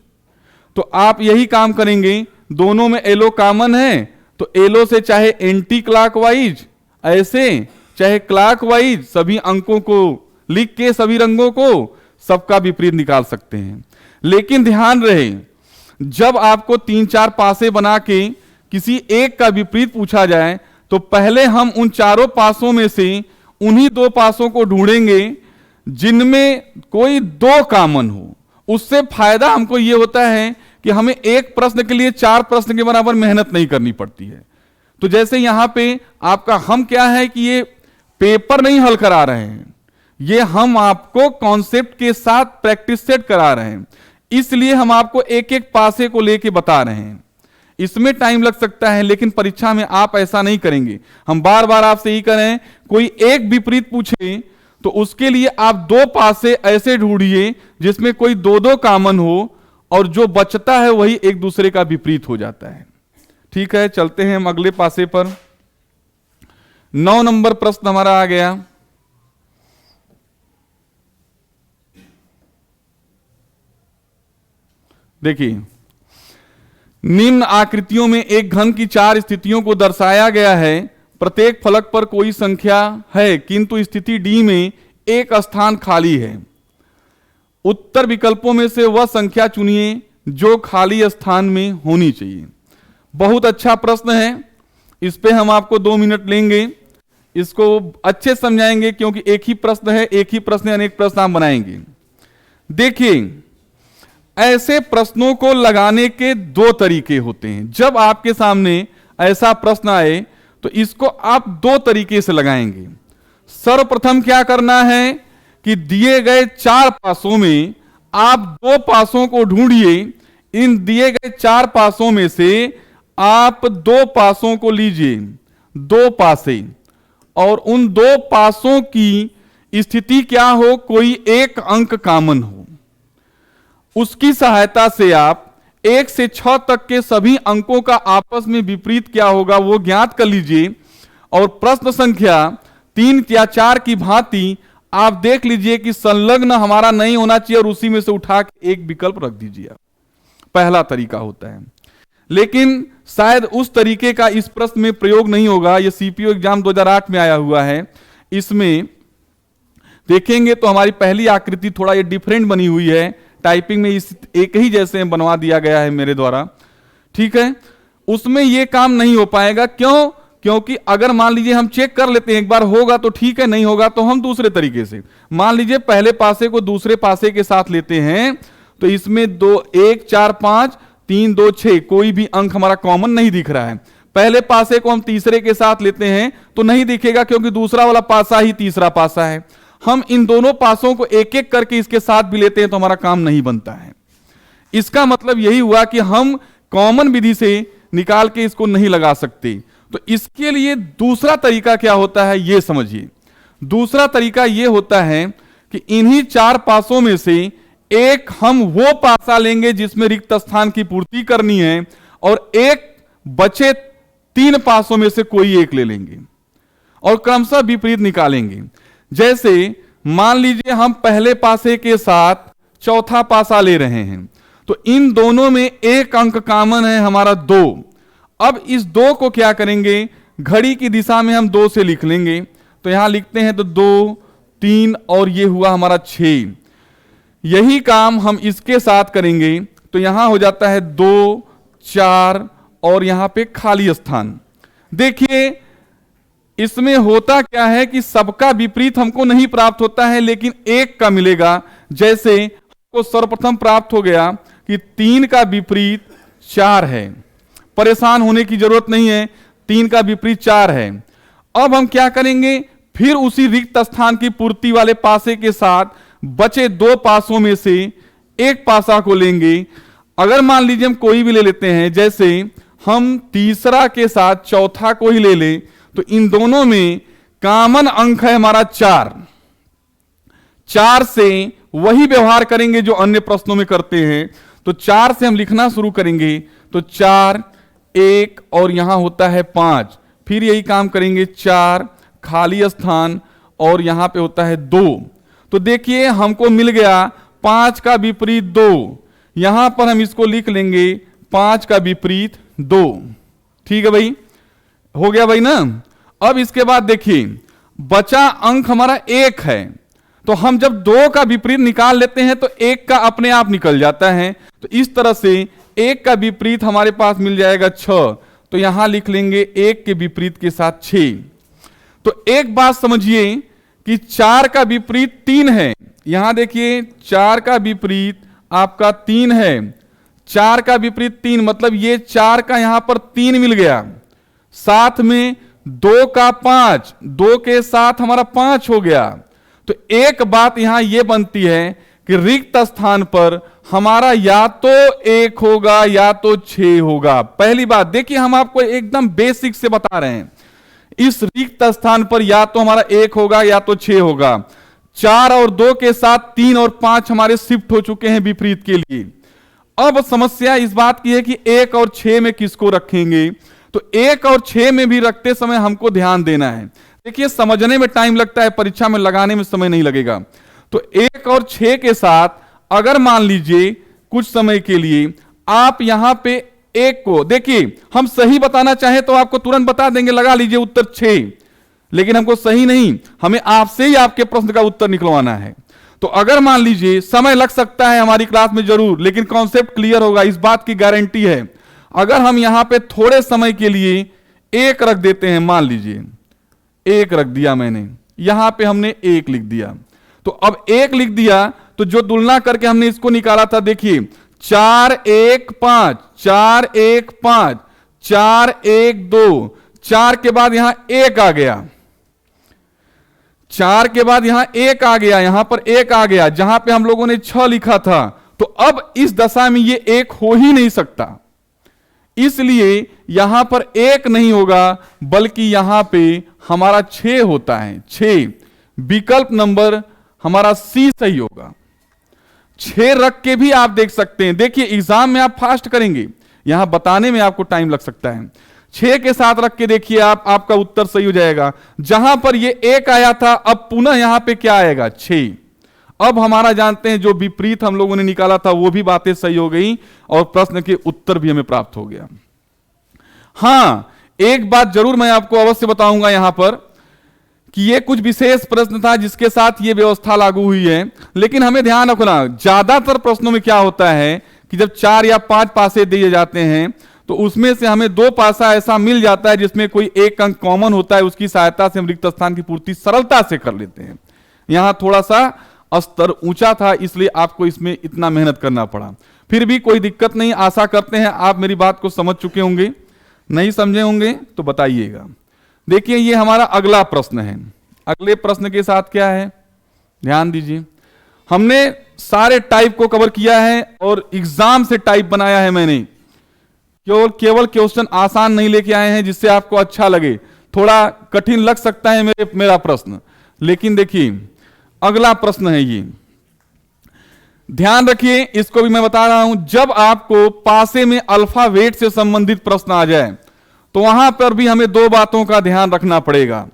तो आप यही काम करेंगे। दोनों में येलो कॉमन है, तो येलो से चाहे एंटी क्लॉकवाइज ऐसे, चाहे क्लॉकवाइज, सभी अंकों को लिख के सभी रंगों को सबका विपरीत निकाल सकते हैं। लेकिन ध्यान रहे, जब आपको 3-4 पासे बना के किसी एक का विपरीत पूछा जाए तो पहले हम उन चारों पासों में से उन्हीं 2 पासों को ढूंढेंगे जिनमें कोई 2 कॉमन हो। उससे फायदा हमको यह होता है कि हमें एक प्रश्न के लिए 4 प्रश्न के बराबर मेहनत नहीं करनी पड़ती है। तो जैसे यहां पे आपका हम क्या है कि ये पेपर नहीं हल करा रहे हैं, ये हम आपको कॉन्सेप्ट के साथ प्रैक्टिस सेट करा रहे हैं, इसलिए हम आपको एक एक पासे को लेके बता रहे हैं। इसमें टाइम लग सकता है, लेकिन परीक्षा में आप ऐसा नहीं करेंगे। हम बार बार आपसे यही करें, कोई एक विपरीत पूछे तो उसके लिए आप 2 पासे ऐसे ढूंढिए जिसमें कोई 2-2 कॉमन हो, और जो बचता है वही एक दूसरे का विपरीत हो जाता है। ठीक है, चलते हैं हम अगले पासे पर। 9 नंबर प्रश्न हमारा आ गया। देखिए, निम्न आकृतियों में एक घन की 4 स्थितियों को दर्शाया गया है। प्रत्येक फलक पर कोई संख्या है, किंतु स्थिति डी में एक स्थान खाली है। उत्तर विकल्पों में से वह संख्या चुनिए जो खाली स्थान में होनी चाहिए। बहुत अच्छा प्रश्न है, इस पे हम आपको 2 मिनट लेंगे, इसको अच्छे समझाएंगे, क्योंकि एक ही प्रश्न है, एक ही प्रश्न अनेक प्रश्न हम बनाएंगे। देखिए, ऐसे प्रश्नों को लगाने के 2 तरीके होते हैं। जब आपके सामने ऐसा प्रश्न आए तो इसको आप 2 तरीके से लगाएंगे। सर्वप्रथम क्या करना है कि दिए गए 4 पासों में आप 2 पासों को ढूंढिए। इन दिए गए 4 पासों में से आप 2 पासों को लीजिए, 2 पासे, और उन 2 पासों की स्थिति क्या हो, कोई एक अंक कॉमन हो। उसकी सहायता से आप 1 से 6 तक के सभी अंकों का आपस में विपरीत क्या होगा वो ज्ञात कर लीजिए, और प्रश्न संख्या 3 या 4 की भांति आप देख लीजिए कि संलग्न हमारा नहीं होना चाहिए, और उसी में से उठा के एक विकल्प रख दीजिए। पहला तरीका होता है, लेकिन शायद उस तरीके का इस प्रश्न में प्रयोग नहीं होगा। यह सीपीओ एग्जाम 2008 में आया हुआ है। इसमें देखेंगे तो हमारी पहली आकृति थोड़ा ये डिफरेंट बनी हुई है, टाइपिंग में इस एक ही जैसे बनवा दिया गया है मेरे द्वारा। ठीक है, उसमें यह काम नहीं हो पाएगा। क्यों? क्योंकि अगर मान लीजिए हम चेक कर लेते हैं एक बार, होगा तो ठीक है, नहीं होगा तो हम दूसरे तरीके से, मान लीजिए पहले पासे को दूसरे पासे के साथ लेते हैं, तो इसमें 2 1 4 5 3 2 6 कोई भी अंक हमारा कॉमन नहीं दिख रहा है। पहले पासे को हम तीसरे के साथ लेते हैं तो नहीं दिखेगा, क्योंकि दूसरा वाला पासा ही तीसरा पासा है। हम इन दोनों पासों को एक एक करके इसके साथ भी लेते हैं तो हमारा काम नहीं बनता है। इसका मतलब यही हुआ कि हम कॉमन विधि से निकाल के इसको नहीं लगा सकते। तो इसके लिए दूसरा तरीका क्या होता है ये समझिए। दूसरा तरीका ये होता है कि इन्हीं 4 पासों में से एक हम वो पासा लेंगे जिसमें रिक्त स्थान की पूर्ति करनी है, और एक बचे 3 पासों में से कोई एक ले लेंगे और क्रमशः विपरीत निकालेंगे। जैसे मान लीजिए हम पहले पासे के साथ चौथा पासा ले रहे हैं, तो इन दोनों में एक अंक कॉमन है हमारा 2। अब इस 2 को क्या करेंगे, घड़ी की दिशा में हम 2 से लिख लेंगे। तो यहां लिखते हैं तो 2, 3 और ये हुआ हमारा 6। यही काम हम इसके साथ करेंगे तो यहां हो जाता है 2, 4 और यहां पे खाली स्थान। देखिए इसमें होता क्या है कि सबका विपरीत हमको नहीं प्राप्त होता है, लेकिन एक का मिलेगा। जैसे हमको सर्वप्रथम प्राप्त हो गया कि 3 का विपरीत 4 है, परेशान होने की जरूरत नहीं है, 3 का विपरीत 4 है। अब हम क्या करेंगे, फिर उसी रिक्त स्थान की पूर्ति वाले पासे के साथ बचे 2 पासों में से एक पासा को लेंगे। अगर मान लीजिए हम कोई भी ले लेते हैं, जैसे हम तीसरा के साथ चौथा को ही ले लें, तो इन दोनों में कॉमन अंक है हमारा 4। 4 से वही व्यवहार करेंगे जो अन्य प्रश्नों में करते हैं। तो 4 से हम लिखना शुरू करेंगे तो 4, 1 और यहां होता है 5। फिर यही काम करेंगे 4 खाली स्थान और यहां पे होता है 2। तो देखिए हमको मिल गया 5 का विपरीत 2। यहां पर हम इसको लिख लेंगे 5 का विपरीत 2। ठीक है भाई, हो गया भाई ना। अब इसके बाद देखिए बचा अंक हमारा 1 है, तो हम जब 2 का विपरीत निकाल लेते हैं तो 1 का अपने आप निकल जाता है। तो इस तरह से 1 का विपरीत हमारे पास मिल जाएगा 6। तो यहां लिख लेंगे 1 के विपरीत के साथ 6। तो एक बात समझिए कि 4 का विपरीत 3 है। यहां देखिए 4 का विपरीत आपका 3 है। 4 का विपरीत 3 मतलब ये 4 का यहां पर 3 मिल गया, साथ में 2 का 5, 2 के साथ हमारा 5 हो गया। तो एक बात यहां यह बनती है कि रिक्त स्थान पर हमारा या तो 1 होगा या तो 6 होगा। पहली बात देखिए, हम आपको एकदम बेसिक से बता रहे हैं, इस रिक्त स्थान पर या तो हमारा 1 होगा या तो 6 होगा। 4 और 2 के साथ 3 और 5 हमारे शिफ्ट हो चुके हैं विपरीत के लिए। अब समस्या इस बात की है कि 1 और 6 में किसको रखेंगे। तो 1 और 6 में भी रखते समय हमको ध्यान देना है। देखिए समझने में टाइम लगता है, परीक्षा में लगाने में समय नहीं लगेगा। तो 1 और 6 के साथ अगर मान लीजिए कुछ समय के लिए आप यहां पे 1 को देखिए, हम सही बताना चाहें तो आपको तुरंत बता देंगे, लगा लीजिए उत्तर 6, लेकिन हमको सही नहीं, हमें आपसे ही आपके प्रश्न का उत्तर निकलवाना है। तो अगर मान लीजिए समय लग सकता है हमारी क्लास में जरूर, लेकिन कॉन्सेप्ट क्लियर होगा, इस बात की गारंटी है। अगर हम यहां पे थोड़े समय के लिए 1 रख देते हैं, मान लीजिए 1 रख दिया मैंने, यहां पे हमने 1 लिख दिया। तो अब 1 लिख दिया तो जो तुलना करके हमने इसको निकाला था, देखिए 4, 1, 5, 4, 1, 5, 4, 1, 2, 4 के बाद यहां 1 आ गया, 4 के बाद यहां 1 आ गया, यहां पर 1 आ गया, जहां पे हम लोगों ने 6 लिखा था। तो अब इस दशा में ये 1 हो ही नहीं सकता, इसलिए यहां पर 1 नहीं होगा, बल्कि यहां पे हमारा 6 होता है। 6 विकल्प नंबर हमारा सी सही होगा। 6 रख के भी आप देख सकते हैं। देखिए एग्जाम में आप फास्ट करेंगे, यहां बताने में आपको टाइम लग सकता है। 6 के साथ रख के देखिए आप, आपका उत्तर सही हो जाएगा। जहां पर ये 1 आया था, अब पुनः यहां पे क्या आएगा, 6। अब हमारा जानते हैं जो विपरीत हम लोगों ने निकाला था वो भी बातें सही हो गई और प्रश्न के उत्तर भी हमें प्राप्त हो गया। हां, एक बात जरूर मैं आपको अवश्य बताऊंगा यहां पर कि ये कुछ विशेष प्रश्न था जिसके साथ ये व्यवस्था लागू हुई है, लेकिन हमें ध्यान रखना, ज्यादातर प्रश्नों में क्या होता है कि जब 4 या 5 पासे दिए जाते हैं तो उसमें से हमें 2 पासा ऐसा मिल जाता है जिसमें कोई एक अंक कॉमन होता है, उसकी सहायता से हम रिक्त स्थान की पूर्ति सरलता से कर लेते हैं। यहां थोड़ा सा स्तर ऊंचा था, इसलिए आपको इसमें इतना मेहनत करना पड़ा। फिर भी कोई दिक्कत नहीं, आशा करते हैं आप मेरी बात को समझ चुके होंगे। नहीं समझे होंगे तो बताइएगा। देखिए ये हमारा अगला प्रश्न है। अगले प्रश्न के साथ क्या है, ध्यान दीजिए। हमने सारे टाइप को कवर किया है और एग्जाम से टाइप बनाया है मैंने। केवल क्वेश्चन आसान नहीं लेके आए हैं जिससे आपको अच्छा लगे। थोड़ा कठिन लग सकता है मेरा प्रश्न, लेकिन देखिए अगला प्रश्न है ये, ध्यान रखिए, इसको भी मैं बता रहा हूं। जब आपको पासे में अल्फाबेट से संबंधित प्रश्न आ जाए तो वहां पर भी हमें 2 बातों का ध्यान रखना पड़ेगा।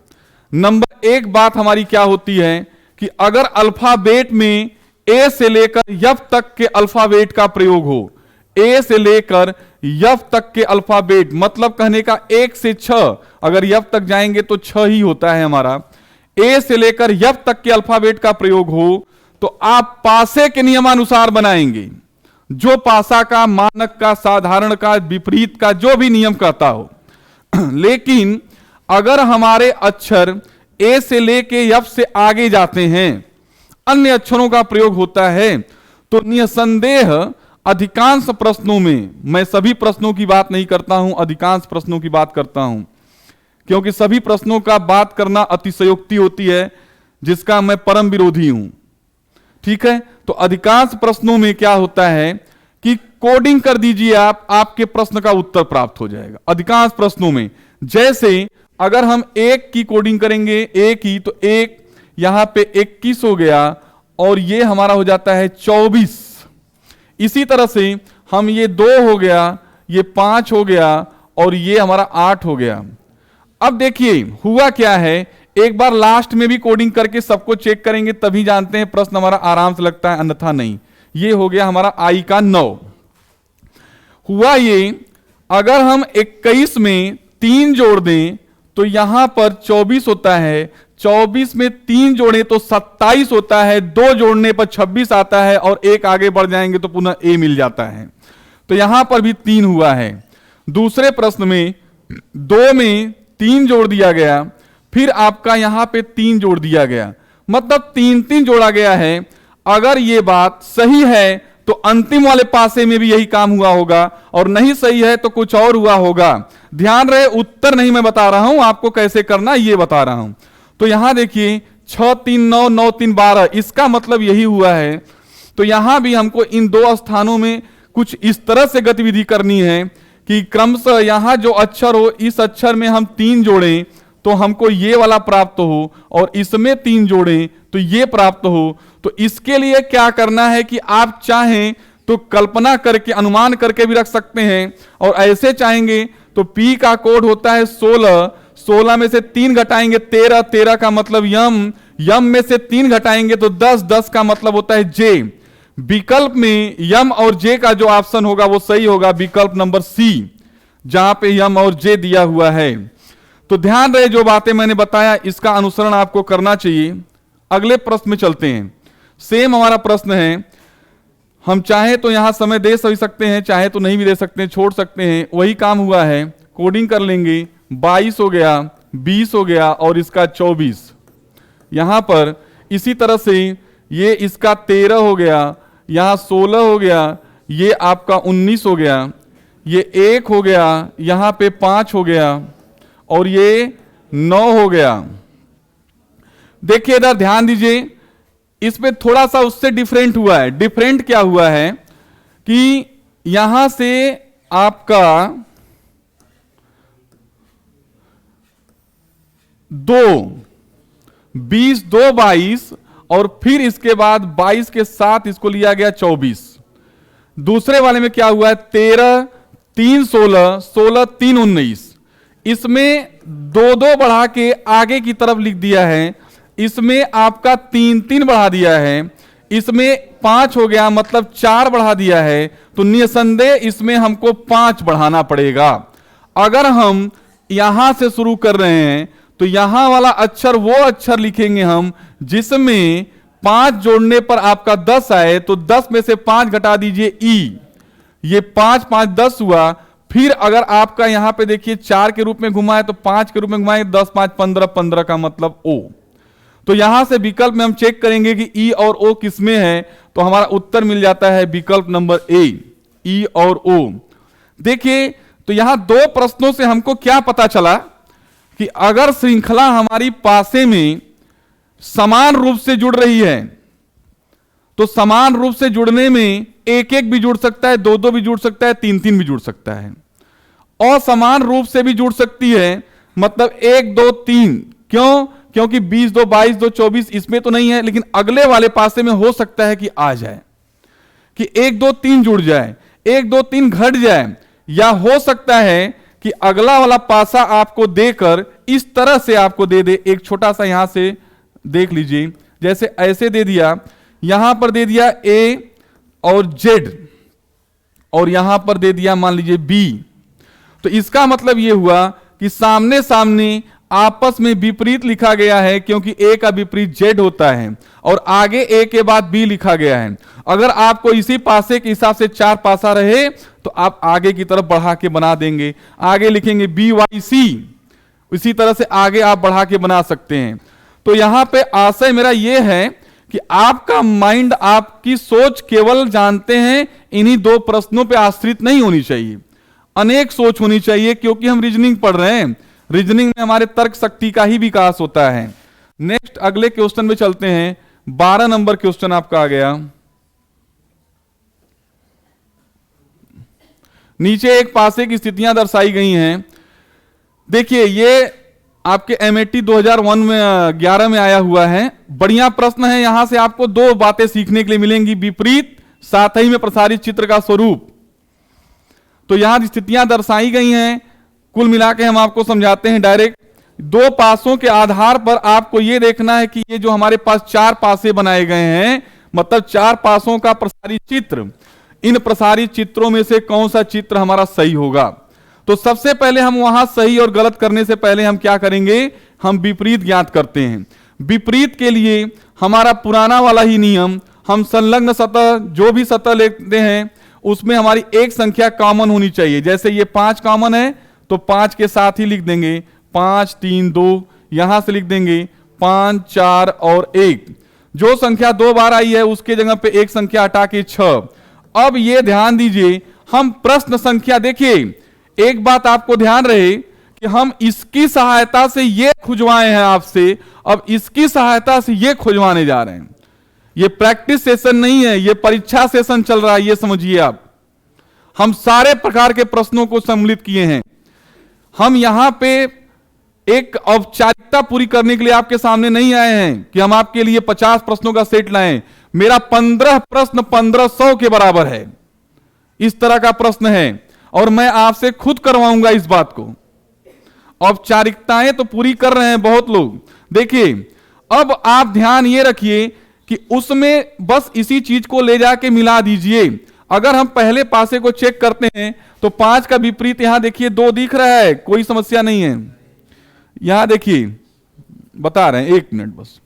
नंबर 1 बात हमारी क्या होती है कि अगर अल्फाबेट में ए से लेकर यफ तक के अल्फाबेट का प्रयोग हो, ए से लेकर यफ तक के अल्फाबेट, मतलब कहने का 1 से 6, अगर यफ तक जाएंगे तो 6 ही होता है हमारा, ए से लेकर यफ तक के अल्फाबेट का प्रयोग हो तो आप पासे के नियमानुसार बनाएंगे, जो पासा का, मानक का, साधारण का, विपरीत का जो भी नियम कहता हो। लेकिन अगर हमारे अक्षर ए से लेके यफ से आगे जाते हैं, अन्य अक्षरों का प्रयोग होता है, तो निसंदेह अधिकांश प्रश्नों में, मैं सभी प्रश्नों की बात नहीं करता हूं, अधिकांश प्रश्नों की बात करता हूं, क्योंकि सभी प्रश्नों का बात करना अतिशयोक्ति होती है, जिसका मैं परम विरोधी हूं। ठीक है, तो अधिकांश प्रश्नों में क्या होता है कि कोडिंग कर दीजिए आप, आपके प्रश्न का उत्तर प्राप्त हो जाएगा अधिकांश प्रश्नों में। जैसे अगर हम 1 की कोडिंग करेंगे, 1 की, तो 1 यहां पे 21 हो गया और ये हमारा हो जाता है 24। इसी तरह से हम ये 2 हो गया, ये 5 हो गया और ये हमारा 8 हो गया। अब देखिए हुआ क्या है, एक बार लास्ट में भी कोडिंग करके सबको चेक करेंगे तभी जानते हैं प्रश्न हमारा आराम से लगता है, अन्यथा नहीं। ये हो गया हमारा आई का 9। हुआ ये, अगर हम 21 में 3 जोड़ दें तो यहां पर 24 होता है, 24 में 3 जोड़े तो 27 होता है, 2 जोड़ने पर 26 आता है और 1 आगे बढ़ जाएंगे तो पुनः ए मिल जाता है। तो यहां पर भी 3 हुआ है। दूसरे प्रश्न में 2 में 3 जोड़ दिया गया, फिर आपका यहां पे 3 जोड़ दिया गया, मतलब 3-3 जोड़ा गया है। अगर ये बात सही है तो अंतिम वाले पासे में भी यही काम हुआ होगा, और नहीं सही है तो कुछ और हुआ होगा। ध्यान रहे, उत्तर नहीं मैं बता रहा हूं, आपको कैसे करना ये बता रहा हूं। तो यहां देखिए 6 3 9 9 3 12, इसका मतलब यही हुआ है। तो यहां भी हमको इन 2 स्थानों में कुछ इस तरह से गतिविधि करनी है कि क्रमशः यहां जो अक्षर हो, इस अक्षर में हम 3 जोड़ें तो हमको ये वाला प्राप्त हो, और इसमें 3 जोड़ें तो ये प्राप्त हो। तो इसके लिए क्या करना है कि आप चाहें तो कल्पना करके, अनुमान करके भी रख सकते हैं, और ऐसे चाहेंगे तो पी का कोड होता है 16, 16 में से 3 घटाएंगे 13, 13 का मतलब यम, यम में से 3 घटाएंगे तो 10, 10 का मतलब होता है जे। विकल्प में यम और जे का जो ऑप्शन होगा वो सही होगा, विकल्प नंबर सी, जहां पे यम और जे दिया हुआ है। तो ध्यान रहे, जो बातें मैंने बताया इसका अनुसरण आपको करना चाहिए। अगले प्रश्न में चलते हैं। सेम हमारा प्रश्न है, हम चाहे तो यहां समय दे सकते हैं, चाहे तो नहीं भी दे सकते हैं, छोड़ सकते हैं। वही काम हुआ है, कोडिंग कर लेंगे। 22 हो गया, 20 हो गया और इसका 24। यहां पर इसी तरह से ये इसका 13 हो गया, यहां 16 हो गया, ये आपका 19 हो गया, ये 1 हो गया, यहां पे 5 हो गया और ये 9 हो गया। देखिए इधर ध्यान दीजिए, इसमें थोड़ा सा उससे डिफरेंट हुआ है। डिफरेंट क्या हुआ है कि यहां से आपका 2, 20, 2, 22 और फिर इसके बाद 22 के साथ इसको लिया गया 24। दूसरे वाले में क्या हुआ है, 13, 3, 16, 16, 3, 19। इसमें 2-2 बढ़ा के आगे की तरफ लिख दिया है, इसमें आपका 3-3 बढ़ा दिया है, इसमें 5 हो गया मतलब 4 बढ़ा दिया है। तो निसंदेह इसमें हमको 5 बढ़ाना पड़ेगा। अगर हम यहां से शुरू कर रहे हैं तो यहां वाला अक्षर वो अक्षर लिखेंगे हम जिसमें 5 जोड़ने पर आपका 10 आए, तो 10 में से 5 घटा दीजिए ई, ये 5 5 10 हुआ। फिर अगर आपका यहां पे देखिए 4 के रूप में घुमा है तो 5 के रूप में घुमाए, 10 5 15, 15 का मतलब ओ। तो यहां से विकल्प में हम चेक करेंगे कि ई और ओ किसमें है, तो हमारा उत्तर मिल जाता है विकल्प नंबर ए, ई और ओ। देखिए तो यहां 2 प्रश्नों से हमको क्या पता चला कि अगर श्रृंखला हमारी पासे में समान रूप से जुड़ रही है तो समान रूप से जुड़ने में 1-1 भी जुड़ सकता है, 2-2 भी जुड़ सकता है, 3-3 भी जुड़ सकता है, और समान रूप से भी जुड़ सकती है, मतलब 1 2 3। क्यों? क्योंकि 20 2 22 2 24 इसमें तो नहीं है, लेकिन अगले वाले पासे में हो सकता है कि आ जाए, कि 1 2 3 जुड़ जाए, 1 2 3 घट जाए, या हो सकता है कि अगला वाला पासा आपको देकर इस तरह से आपको दे दे। एक छोटा सा यहां से देख लीजिए, जैसे ऐसे दे दिया, यहां पर दे दिया ए और जेड, और यहां पर दे दिया मान लीजिए बी, तो इसका मतलब यह हुआ कि सामने सामने आपस में विपरीत लिखा गया है, क्योंकि ए का विपरीत जेड होता है और आगे ए के बाद बी लिखा गया है। अगर आपको इसी पासे के हिसाब से 4 पासा रहे तो आप आगे की तरफ बढ़ा के बना देंगे, आगे लिखेंगे बी वाई सी, इसी तरह से आगे आप बढ़ा के बना सकते हैं। तो यहां पे आशय मेरा यह है कि आपका माइंड, आपकी सोच केवल जानते हैं इन्हीं 2 प्रश्नों पे आश्रित नहीं होनी चाहिए, अनेक सोच होनी चाहिए, क्योंकि हम रीजनिंग पढ़ रहे हैं। रीजनिंग में हमारे तर्क शक्ति का ही विकास होता है। नेक्स्ट अगले क्वेश्चन में चलते हैं। 12 नंबर क्वेश्चन आपका आ गया। नीचे एक पासे की स्थितियां दर्शाई गई हैं। देखिए ये आपके एमएटी 2001 में 11 में आया हुआ है। बढ़िया प्रश्न है। यहां से आपको 2 बातें सीखने के लिए मिलेंगी, विपरीत साथ ही में प्रसारित चित्र का स्वरूप। तो यहां स्थितियां दर्शाई गई हैं, कुल मिला के हम आपको समझाते हैं डायरेक्ट। 2 पासों के आधार पर आपको यह देखना है कि ये जो हमारे पास 4 पासे बनाए गए हैं, मतलब 4 पासों का प्रसारित चित्र, इन प्रसारित चित्रों में से कौन सा चित्र हमारा सही होगा। तो सबसे पहले हम वहां सही और गलत करने से पहले हम क्या करेंगे, हम विपरीत ज्ञात करते हैं। विपरीत के लिए हमारा पुराना वाला ही नियम, हम संलग्न सतह, जो भी सतह लेते हैं उसमें हमारी एक संख्या कॉमन होनी चाहिए। जैसे ये 5 कॉमन है तो 5 के साथ ही लिख देंगे 5 3 2, यहां से लिख देंगे 5 4 और 1। जो संख्या 2 बार आई है उसके जगह पे एक संख्या हटा के 6। अब ये ध्यान दीजिए, हम प्रश्न संख्या, देखिए एक बात आपको ध्यान रहे कि हम इसकी सहायता से ये खुजवाए हैं आपसे, अब इसकी सहायता से ये खुजवाने जा रहे हैं। ये प्रैक्टिस सेशन नहीं है, ये परीक्षा सेशन चल रहा है, ये समझिए आप। हम सारे प्रकार के प्रश्नों को सम्मिलित किए हैं। हम यहां पे एक औपचारिकता पूरी करने के लिए आपके सामने नहीं आए हैं कि हम आपके लिए 50 प्रश्नों का सेट लाएं। मेरा 15 प्रश्न 1500 के बराबर है, इस तरह का प्रश्न है, और मैं आपसे खुद करवाऊंगा इस बात को। औपचारिकताएं तो पूरी कर रहे हैं बहुत लोग। देखिए अब आप ध्यान ये रखिए कि उसमें बस इसी चीज को ले जाके मिला दीजिए। अगर हम पहले पासे को चेक करते हैं तो 5 का विपरीत यहां देखिए 2 दिख रहा है, कोई समस्या नहीं है। यहां देखिए बता रहे हैं, 1 मिनट बस।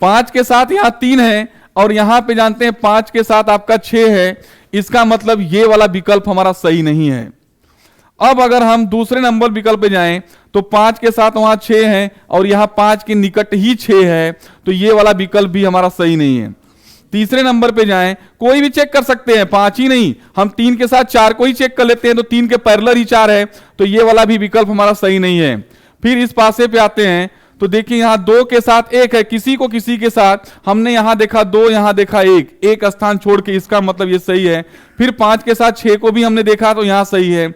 5 के साथ यहां 3 है और यहां पे जानते हैं 5 के साथ आपका 6 है। इसका मतलब ये वाला विकल्प हमारा सही नहीं है। अब अगर हम दूसरे नंबर विकल्प पे जाएं तो 5 के साथ वहां 6 है और यहां 5 के निकट ही 6 है, तो ये वाला विकल्प भी हमारा सही नहीं है। तीसरे नंबर पे जाएं, कोई भी चेक कर सकते हैं, 5 ही नहीं, हम 3 के साथ 4 को ही चेक कर लेते हैं, तो 3 के पैरेलल ही 4 है, तो ये वाला भी विकल्प हमारा सही नहीं है। फिर इस पासे पे आते हैं तो देखिए यहां 2 के साथ 1 है, किसी को किसी के साथ हमने यहां देखा 2, यहां देखा 1, एक स्थान छोड़ के, इसका मतलब ये सही है। फिर 5 के साथ 6 को भी हमने देखा तो यहां सही है।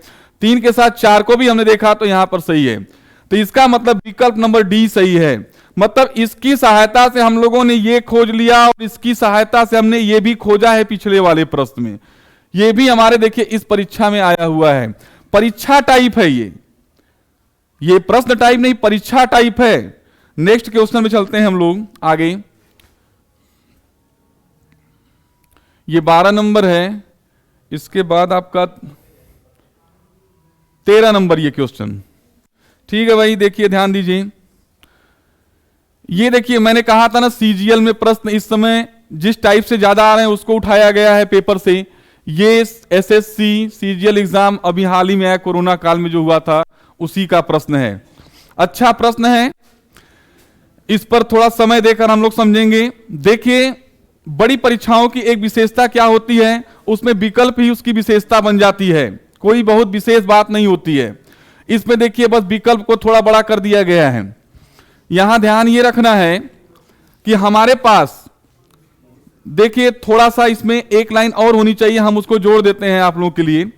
3 के साथ 4 को भी हमने देखा तो यहां पर सही है। तो इसका मतलब विकल्प नंबर डी सही है। मतलब इसकी सहायता से हम लोगों ने ये खोज लिया और इसकी सहायता से हमने ये भी खोजा है पिछले वाले प्रश्न में। ये भी हमारे देखिए इस परीक्षा में आया हुआ है। परीक्षा टाइप है ये प्रश्न टाइप नहीं, परीक्षा टाइप है। नेक्स्ट क्वेश्चन में चलते हैं हम लोग आगे। ये 12 नंबर है, इसके बाद आपका 13 नंबर ये क्वेश्चन। ठीक है भाई, देखिए ध्यान दीजिए। ये देखिए मैंने कहा था ना सीजीएल में प्रश्न इस समय जिस टाइप से ज्यादा आ रहे हैं उसको उठाया गया है पेपर से। ये एसएससी सीजीएल एग्जाम अभी हाल ही में आया, कोरोना काल में जो हुआ था उसी का प्रश्न है। अच्छा प्रश्न है, इस पर थोड़ा समय देकर हम लोग समझेंगे। देखिए बड़ी परीक्षाओं की एक विशेषता क्या होती है, उसमें विकल्प ही उसकी विशेषता बन जाती है, कोई बहुत विशेष बात नहीं होती है। इसमें देखिए बस विकल्प को थोड़ा बड़ा कर दिया गया है। यहां ध्यान ये रखना है कि हमारे पास देखिए थोड़ा सा इसमें एक लाइन और होनी चाहिए, हम उसको जोड़ देते हैं आप लोगों के लिए।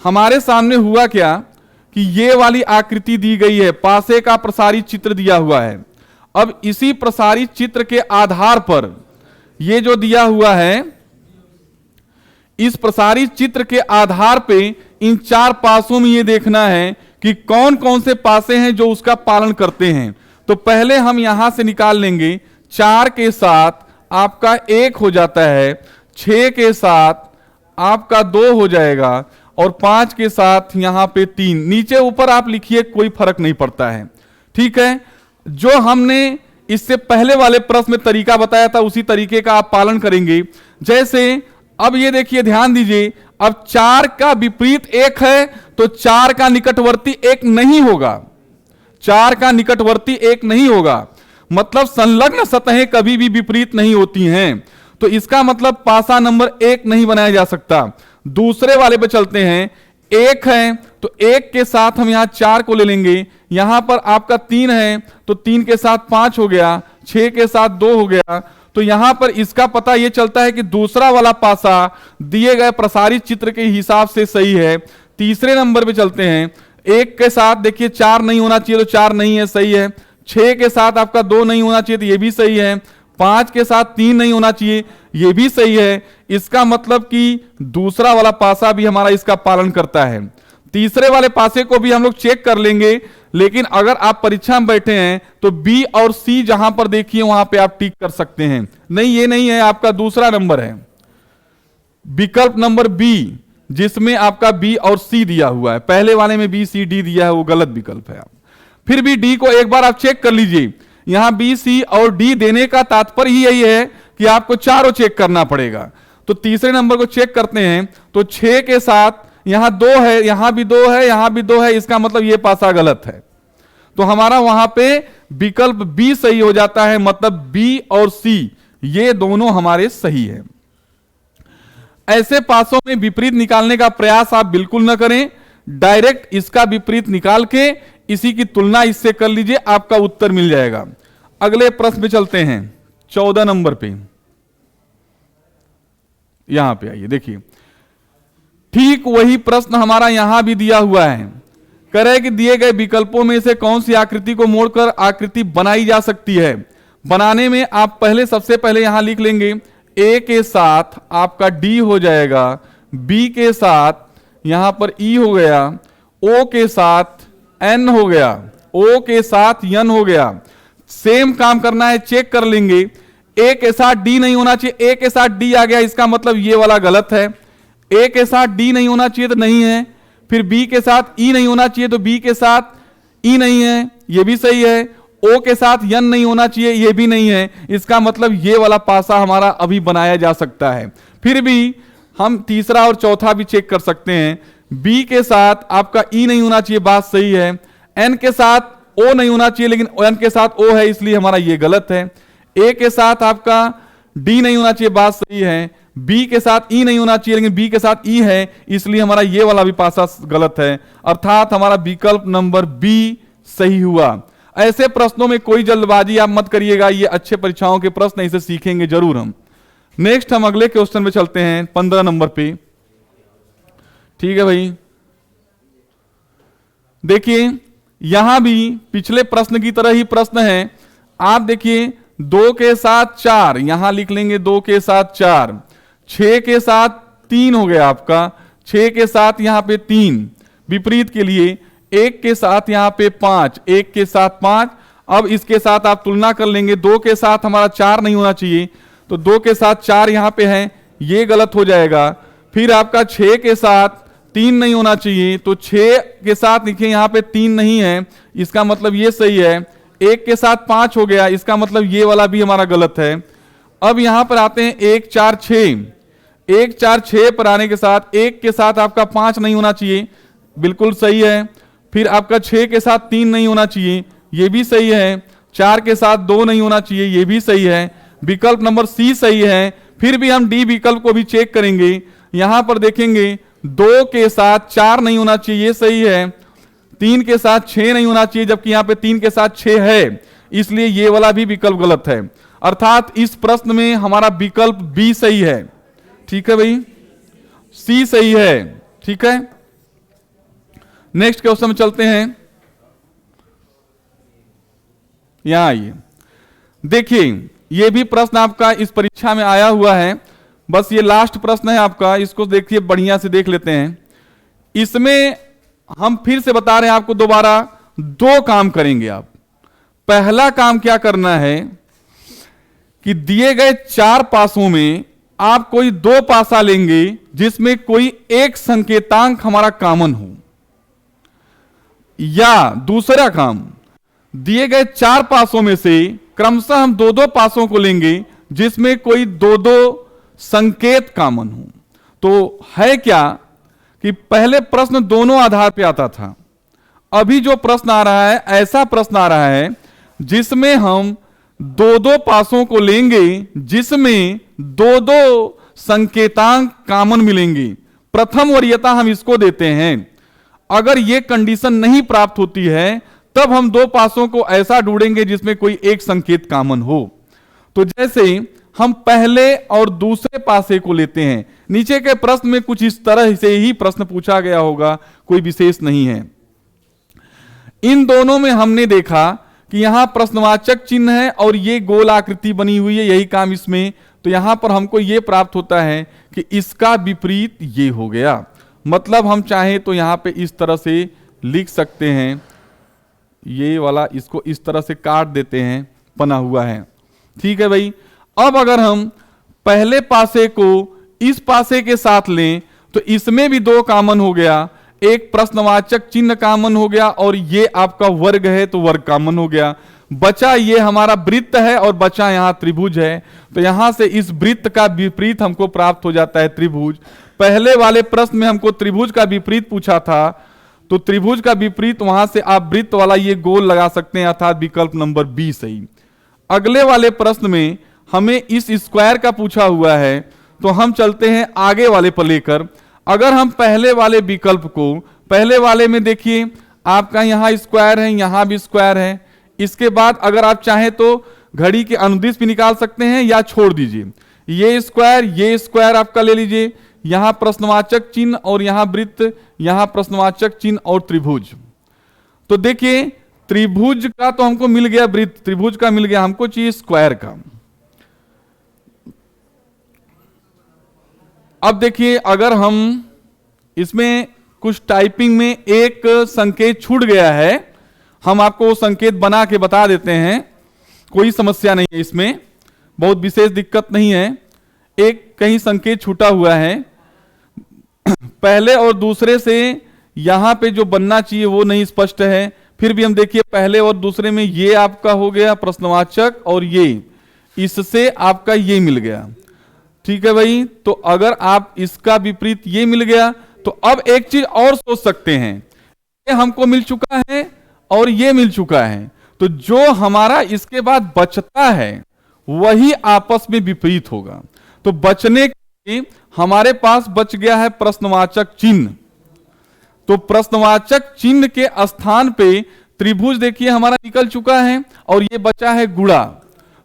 हमारे सामने हुआ क्या कि ये वाली आकृति दी गई है, पासे का प्रसारित चित्र दिया हुआ है। अब इसी प्रसारित चित्र के आधार पर ये जो दिया हुआ है, इस प्रसारित चित्र के आधार पे इन 4 पासों में ये देखना है कि कौन कौन से पासे हैं जो उसका पालन करते हैं। तो पहले हम यहां से निकाल लेंगे, 4 के साथ आपका 1 हो जाता है, 6 के साथ आपका 2 हो जाएगा, और 5 के साथ यहां पे 3। नीचे ऊपर आप लिखिए, कोई फर्क नहीं पड़ता है, ठीक है। जो हमने इससे पहले वाले प्रश्न में तरीका बताया था उसी तरीके का आप पालन करेंगे। जैसे अब ये देखिए, ध्यान दीजिए, अब 4 का विपरीत 1 है तो 4 का निकटवर्ती 1 नहीं होगा, 4 का निकटवर्ती 1 नहीं होगा, मतलब संलग्न सतहें कभी भी विपरीत नहीं होती हैं, तो इसका मतलब पासा नंबर 1 नहीं बनाया जा सकता। दूसरे वाले पे चलते हैं, 1 है तो 1 के साथ हम यहां 4 को ले लेंगे, यहां पर आपका 3 है तो 3 के साथ 5 हो गया, 6 के साथ 2 हो गया, तो यहां पर इसका पता यह चलता है कि दूसरा वाला पासा दिए गए प्रसारित चित्र के हिसाब से सही है। तीसरे नंबर पे चलते हैं, 1 के साथ देखिए 4 नहीं होना चाहिए तो 4 नहीं है, सही है। 6 के साथ आपका 2 नहीं होना चाहिए तो ये भी सही है। 5 के साथ 3 नहीं होना चाहिए, ये भी सही है। इसका मतलब कि दूसरा वाला पासा भी हमारा इसका पालन करता है। तीसरे वाले पासे को भी हम लोग चेक कर लेंगे, लेकिन अगर आप परीक्षा में बैठे हैं तो बी और सी जहां पर देखिए वहां पे आप टिक कर सकते हैं। नहीं, ये नहीं है, आपका दूसरा नंबर है, विकल्प नंबर बी, जिसमें आपका बी और सी दिया हुआ है। पहले वाले में बी सी डी दिया है, वो गलत विकल्प है। फिर भी डी को एक बार आप चेक कर लीजिए। यहां बी सी और डी देने का तात्पर्य ही यही है कि आपको चारों चेक करना पड़ेगा। तो तीसरे नंबर को चेक करते हैं, तो 6 के साथ यहां 2 है, यहां भी 2 है, यहां भी 2 है, इसका मतलब यह पासा गलत है, तो हमारा वहां पे विकल्प बी सही हो जाता है। मतलब बी और सी ये दोनों हमारे सही है। ऐसे पासों में विपरीत निकालने का प्रयास आप बिल्कुल न करें, डायरेक्ट इसका विपरीत निकाल के इसी की तुलना इससे कर लीजिए, आपका उत्तर मिल जाएगा। अगले प्रश्न पे चलते हैं, 14 नंबर पे। यहां पे आइए, देखिए ठीक वही प्रश्न हमारा यहां भी दिया हुआ है। कह रहे कि दिए गए विकल्पों में से कौन सी आकृति को मोड़कर आकृति बनाई जा सकती है। बनाने में आप सबसे पहले यहां लिख लेंगे, ए के साथ आपका डी हो जाएगा, बी के साथ यहां पर ई हो गया, ओ के साथ एन हो गया, ओ के साथ एन हो गया। सेम काम करना है, चेक कर लेंगे। ए के साथ डी नहीं होना चाहिए, ए के साथ डी आ गया, इसका मतलब ये वाला गलत है। ए के साथ डी नहीं होना चाहिए तो नहीं है। फिर बी के साथ ई नहीं होना चाहिए तो बी के साथ ई नहीं है, ये भी सही है। ओ के साथ यन नहीं होना चाहिए, ये भी नहीं है, इसका मतलब ये वाला पासा हमारा अभी बनाया जा सकता है। फिर भी हम तीसरा और चौथा भी चेक कर सकते हैं। बी के साथ आपका ई नहीं होना चाहिए, बात सही है। एन के साथ ओ नहीं होना चाहिए, लेकिन एन के साथ ओ है, इसलिए हमारा ये गलत है। ए के साथ आपका डी नहीं होना चाहिए, बात सही है। बी के साथ ई नहीं होना चाहिए, लेकिन बी के साथ ई है, इसलिए हमारा ये वाला भी पासा गलत है। अर्थात हमारा विकल्प नंबर बी सही हुआ। ऐसे प्रश्नों में कोई जल्दबाजी आप मत करिएगा, ये अच्छे परीक्षाओं के प्रश्न, इसे सीखेंगे जरूर हम। नेक्स्ट हम अगले क्वेश्चन पे चलते हैं, 15 नंबर पे। ठीक है भाई, देखिए यहां भी पिछले प्रश्न की तरह ही प्रश्न है। आप देखिए 2 के साथ 4 यहां लिख लेंगे, 2 के साथ 4, 6 के साथ 3 हो गया आपका, 6 के साथ यहां पे 3, विपरीत के लिए 1 के साथ यहां पे 5, 1 के साथ 5। अब इसके साथ आप तुलना कर लेंगे, 2 के साथ हमारा 4 नहीं होना चाहिए, तो 2 के साथ 4 यहां पे है, ये गलत हो जाएगा। फिर आपका 6 के साथ 3 नहीं होना चाहिए, तो 6 के साथ देखिए यहां पे 3 नहीं है, इसका मतलब ये सही है। 1 के साथ 5 हो गया, इसका मतलब ये वाला भी हमारा गलत है। अब यहां पर आते हैं 1 4 6, 1 4 6 पर आने के साथ 1 के साथ आपका 5 नहीं होना चाहिए, बिल्कुल सही है। फिर आपका 6 के साथ 3 नहीं होना चाहिए, ये भी सही है। 4 के साथ 2 नहीं होना चाहिए, ये भी सही है। विकल्प नंबर सी सही है। फिर भी हम डी विकल्प को भी चेक करेंगे। यहां पर देखेंगे 2 के साथ 4 नहीं होना चाहिए, ये सही है। 3 के साथ 6 नहीं होना चाहिए, जबकि यहां पे 3 के साथ 6 है, इसलिए ये वाला भी विकल्प गलत है। अर्थात इस प्रश्न में हमारा विकल्प बी सही है। ठीक है भाई, सी सही है। ठीक है, नेक्स्ट क्वेश्चन में चलते हैं। यहां आइए, देखिए ये भी प्रश्न आपका इस परीक्षा में आया हुआ है, बस ये लास्ट प्रश्न है आपका, इसको देखिए बढ़िया से देख लेते हैं। इसमें हम फिर से बता रहे हैं आपको, दोबारा 2 काम करेंगे आप। पहला काम क्या करना है कि दिए गए 4 पासों में आप कोई 2 पासा लेंगे जिसमें कोई एक संकेतांक हमारा कॉमन हो, या दूसरा काम दिए गए 4 पासों में से क्रमशः हम 2-2 पासों को लेंगे जिसमें कोई 2-2 संकेत कॉमन हो। तो है क्या कि पहले प्रश्न दोनों आधार पे आता था, अभी जो प्रश्न आ रहा है ऐसा प्रश्न आ रहा है जिसमें हम 2-2 पासों को लेंगे जिसमें 2-2 संकेतांक कॉमन मिलेंगे। प्रथम वरीयता हम इसको देते हैं। अगर यह कंडीशन नहीं प्राप्त होती है तब हम 2 पासों को ऐसा ढूंढेंगे जिसमें कोई एक संकेत कॉमन हो। तो जैसे हम पहले और दूसरे पासे को लेते हैं, नीचे के प्रश्न में कुछ इस तरह से ही प्रश्न पूछा गया होगा, कोई विशेष नहीं है। इन दोनों में हमने देखा कि यहां प्रश्नवाचक चिन्ह है और ये गोल आकृति बनी हुई है, यही काम इसमें। तो यहां पर हमको ये प्राप्त होता है कि इसका विपरीत ये हो गया। मतलब हम चाहें तो यहां पे इस तरह से लिख सकते हैं, ये वाला इसको इस तरह से काट देते हैं, बना हुआ है। ठीक है भाई। अब अगर हम पहले पासे को इस पासे के साथ लें तो इसमें भी 2 कॉमन हो गया, एक प्रश्नवाचक चिन्ह कॉमन हो गया और ये आपका वर्ग है तो वर्ग कॉमन हो गया। बचा ये हमारा वृत्त है और बचा यहां त्रिभुज है। तो यहां से इस वृत्त का विपरीत हमको प्राप्त हो जाता है त्रिभुज। पहले वाले प्रश्न में हमको त्रिभुज का विपरीत पूछा था, तो त्रिभुज का विपरीत वहां से आप वृत्त वाला ये गोल लगा सकते हैं, अर्थात विकल्प नंबर बी सही। अगले वाले प्रश्न में हमें इस स्क्वायर का पूछा हुआ है, तो हम चलते हैं आगे वाले पर लेकर। अगर हम पहले वाले विकल्प को, पहले वाले में देखिए आपका यहां स्क्वायर है, यहां भी स्क्वायर है। इसके बाद अगर आप चाहें तो घड़ी के अनुदिश भी निकाल सकते हैं या छोड़ दीजिए। ये स्क्वायर आपका ले लीजिए, यहां प्रश्नवाचक चिन्ह और यहां वृत्त, यहां प्रश्नवाचक चिन्ह और त्रिभुज। तो देखिए त्रिभुज का तो हमको मिल गया, वृत्त त्रिभुज का मिल गया, हमको चाहिए स्क्वायर का। अब देखिए अगर हम इसमें कुछ टाइपिंग में एक संकेत छूट गया है, हम आपको वो संकेत बना के बता देते हैं, कोई समस्या नहीं है इसमें, बहुत विशेष दिक्कत नहीं है। एक कहीं संकेत छूटा हुआ है, पहले और दूसरे से यहां पे जो बनना चाहिए वो नहीं स्पष्ट है। फिर भी हम देखिए पहले और दूसरे में ये आपका हो गया प्रश्नवाचक और ये इससे आपका ये मिल गया। ठीक है भाई। तो अगर आप इसका विपरीत ये मिल गया तो अब एक चीज और सोच सकते हैं, ये हमको मिल चुका है और ये मिल चुका है, तो जो हमारा इसके बाद बचता है वही आपस में विपरीत होगा। तो बचने के लिए हमारे पास बच गया है प्रश्नवाचक चिन्ह। तो प्रश्नवाचक चिन्ह के स्थान पे त्रिभुज देखिए हमारा निकल चुका है और ये बचा है गुणा।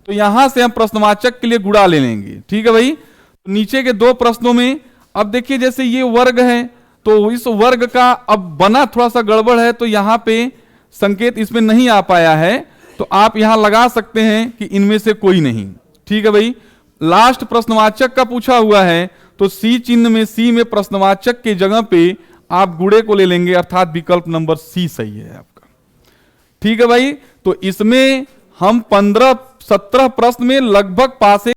तो यहां से हम प्रश्नवाचक के लिए गुणा ले लेंगे। ठीक है भाई। तो नीचे के 2 प्रश्नों में अब देखिए जैसे ये वर्ग है तो इस वर्ग का अब बना थोड़ा सा गड़बड़ है, तो यहां पे संकेत इसमें नहीं आ पाया है, तो आप यहां लगा सकते हैं कि इनमें से कोई नहीं। ठीक है भाई। लास्ट प्रश्नवाचक का पूछा हुआ है तो सी चिन्ह में, सी में प्रश्नवाचक के जगह पे आप गुणे को ले लेंगे, अर्थात विकल्प नंबर सी सही है आपका। ठीक है भाई। तो इसमें हम 15-17 प्रश्न में लगभग पासे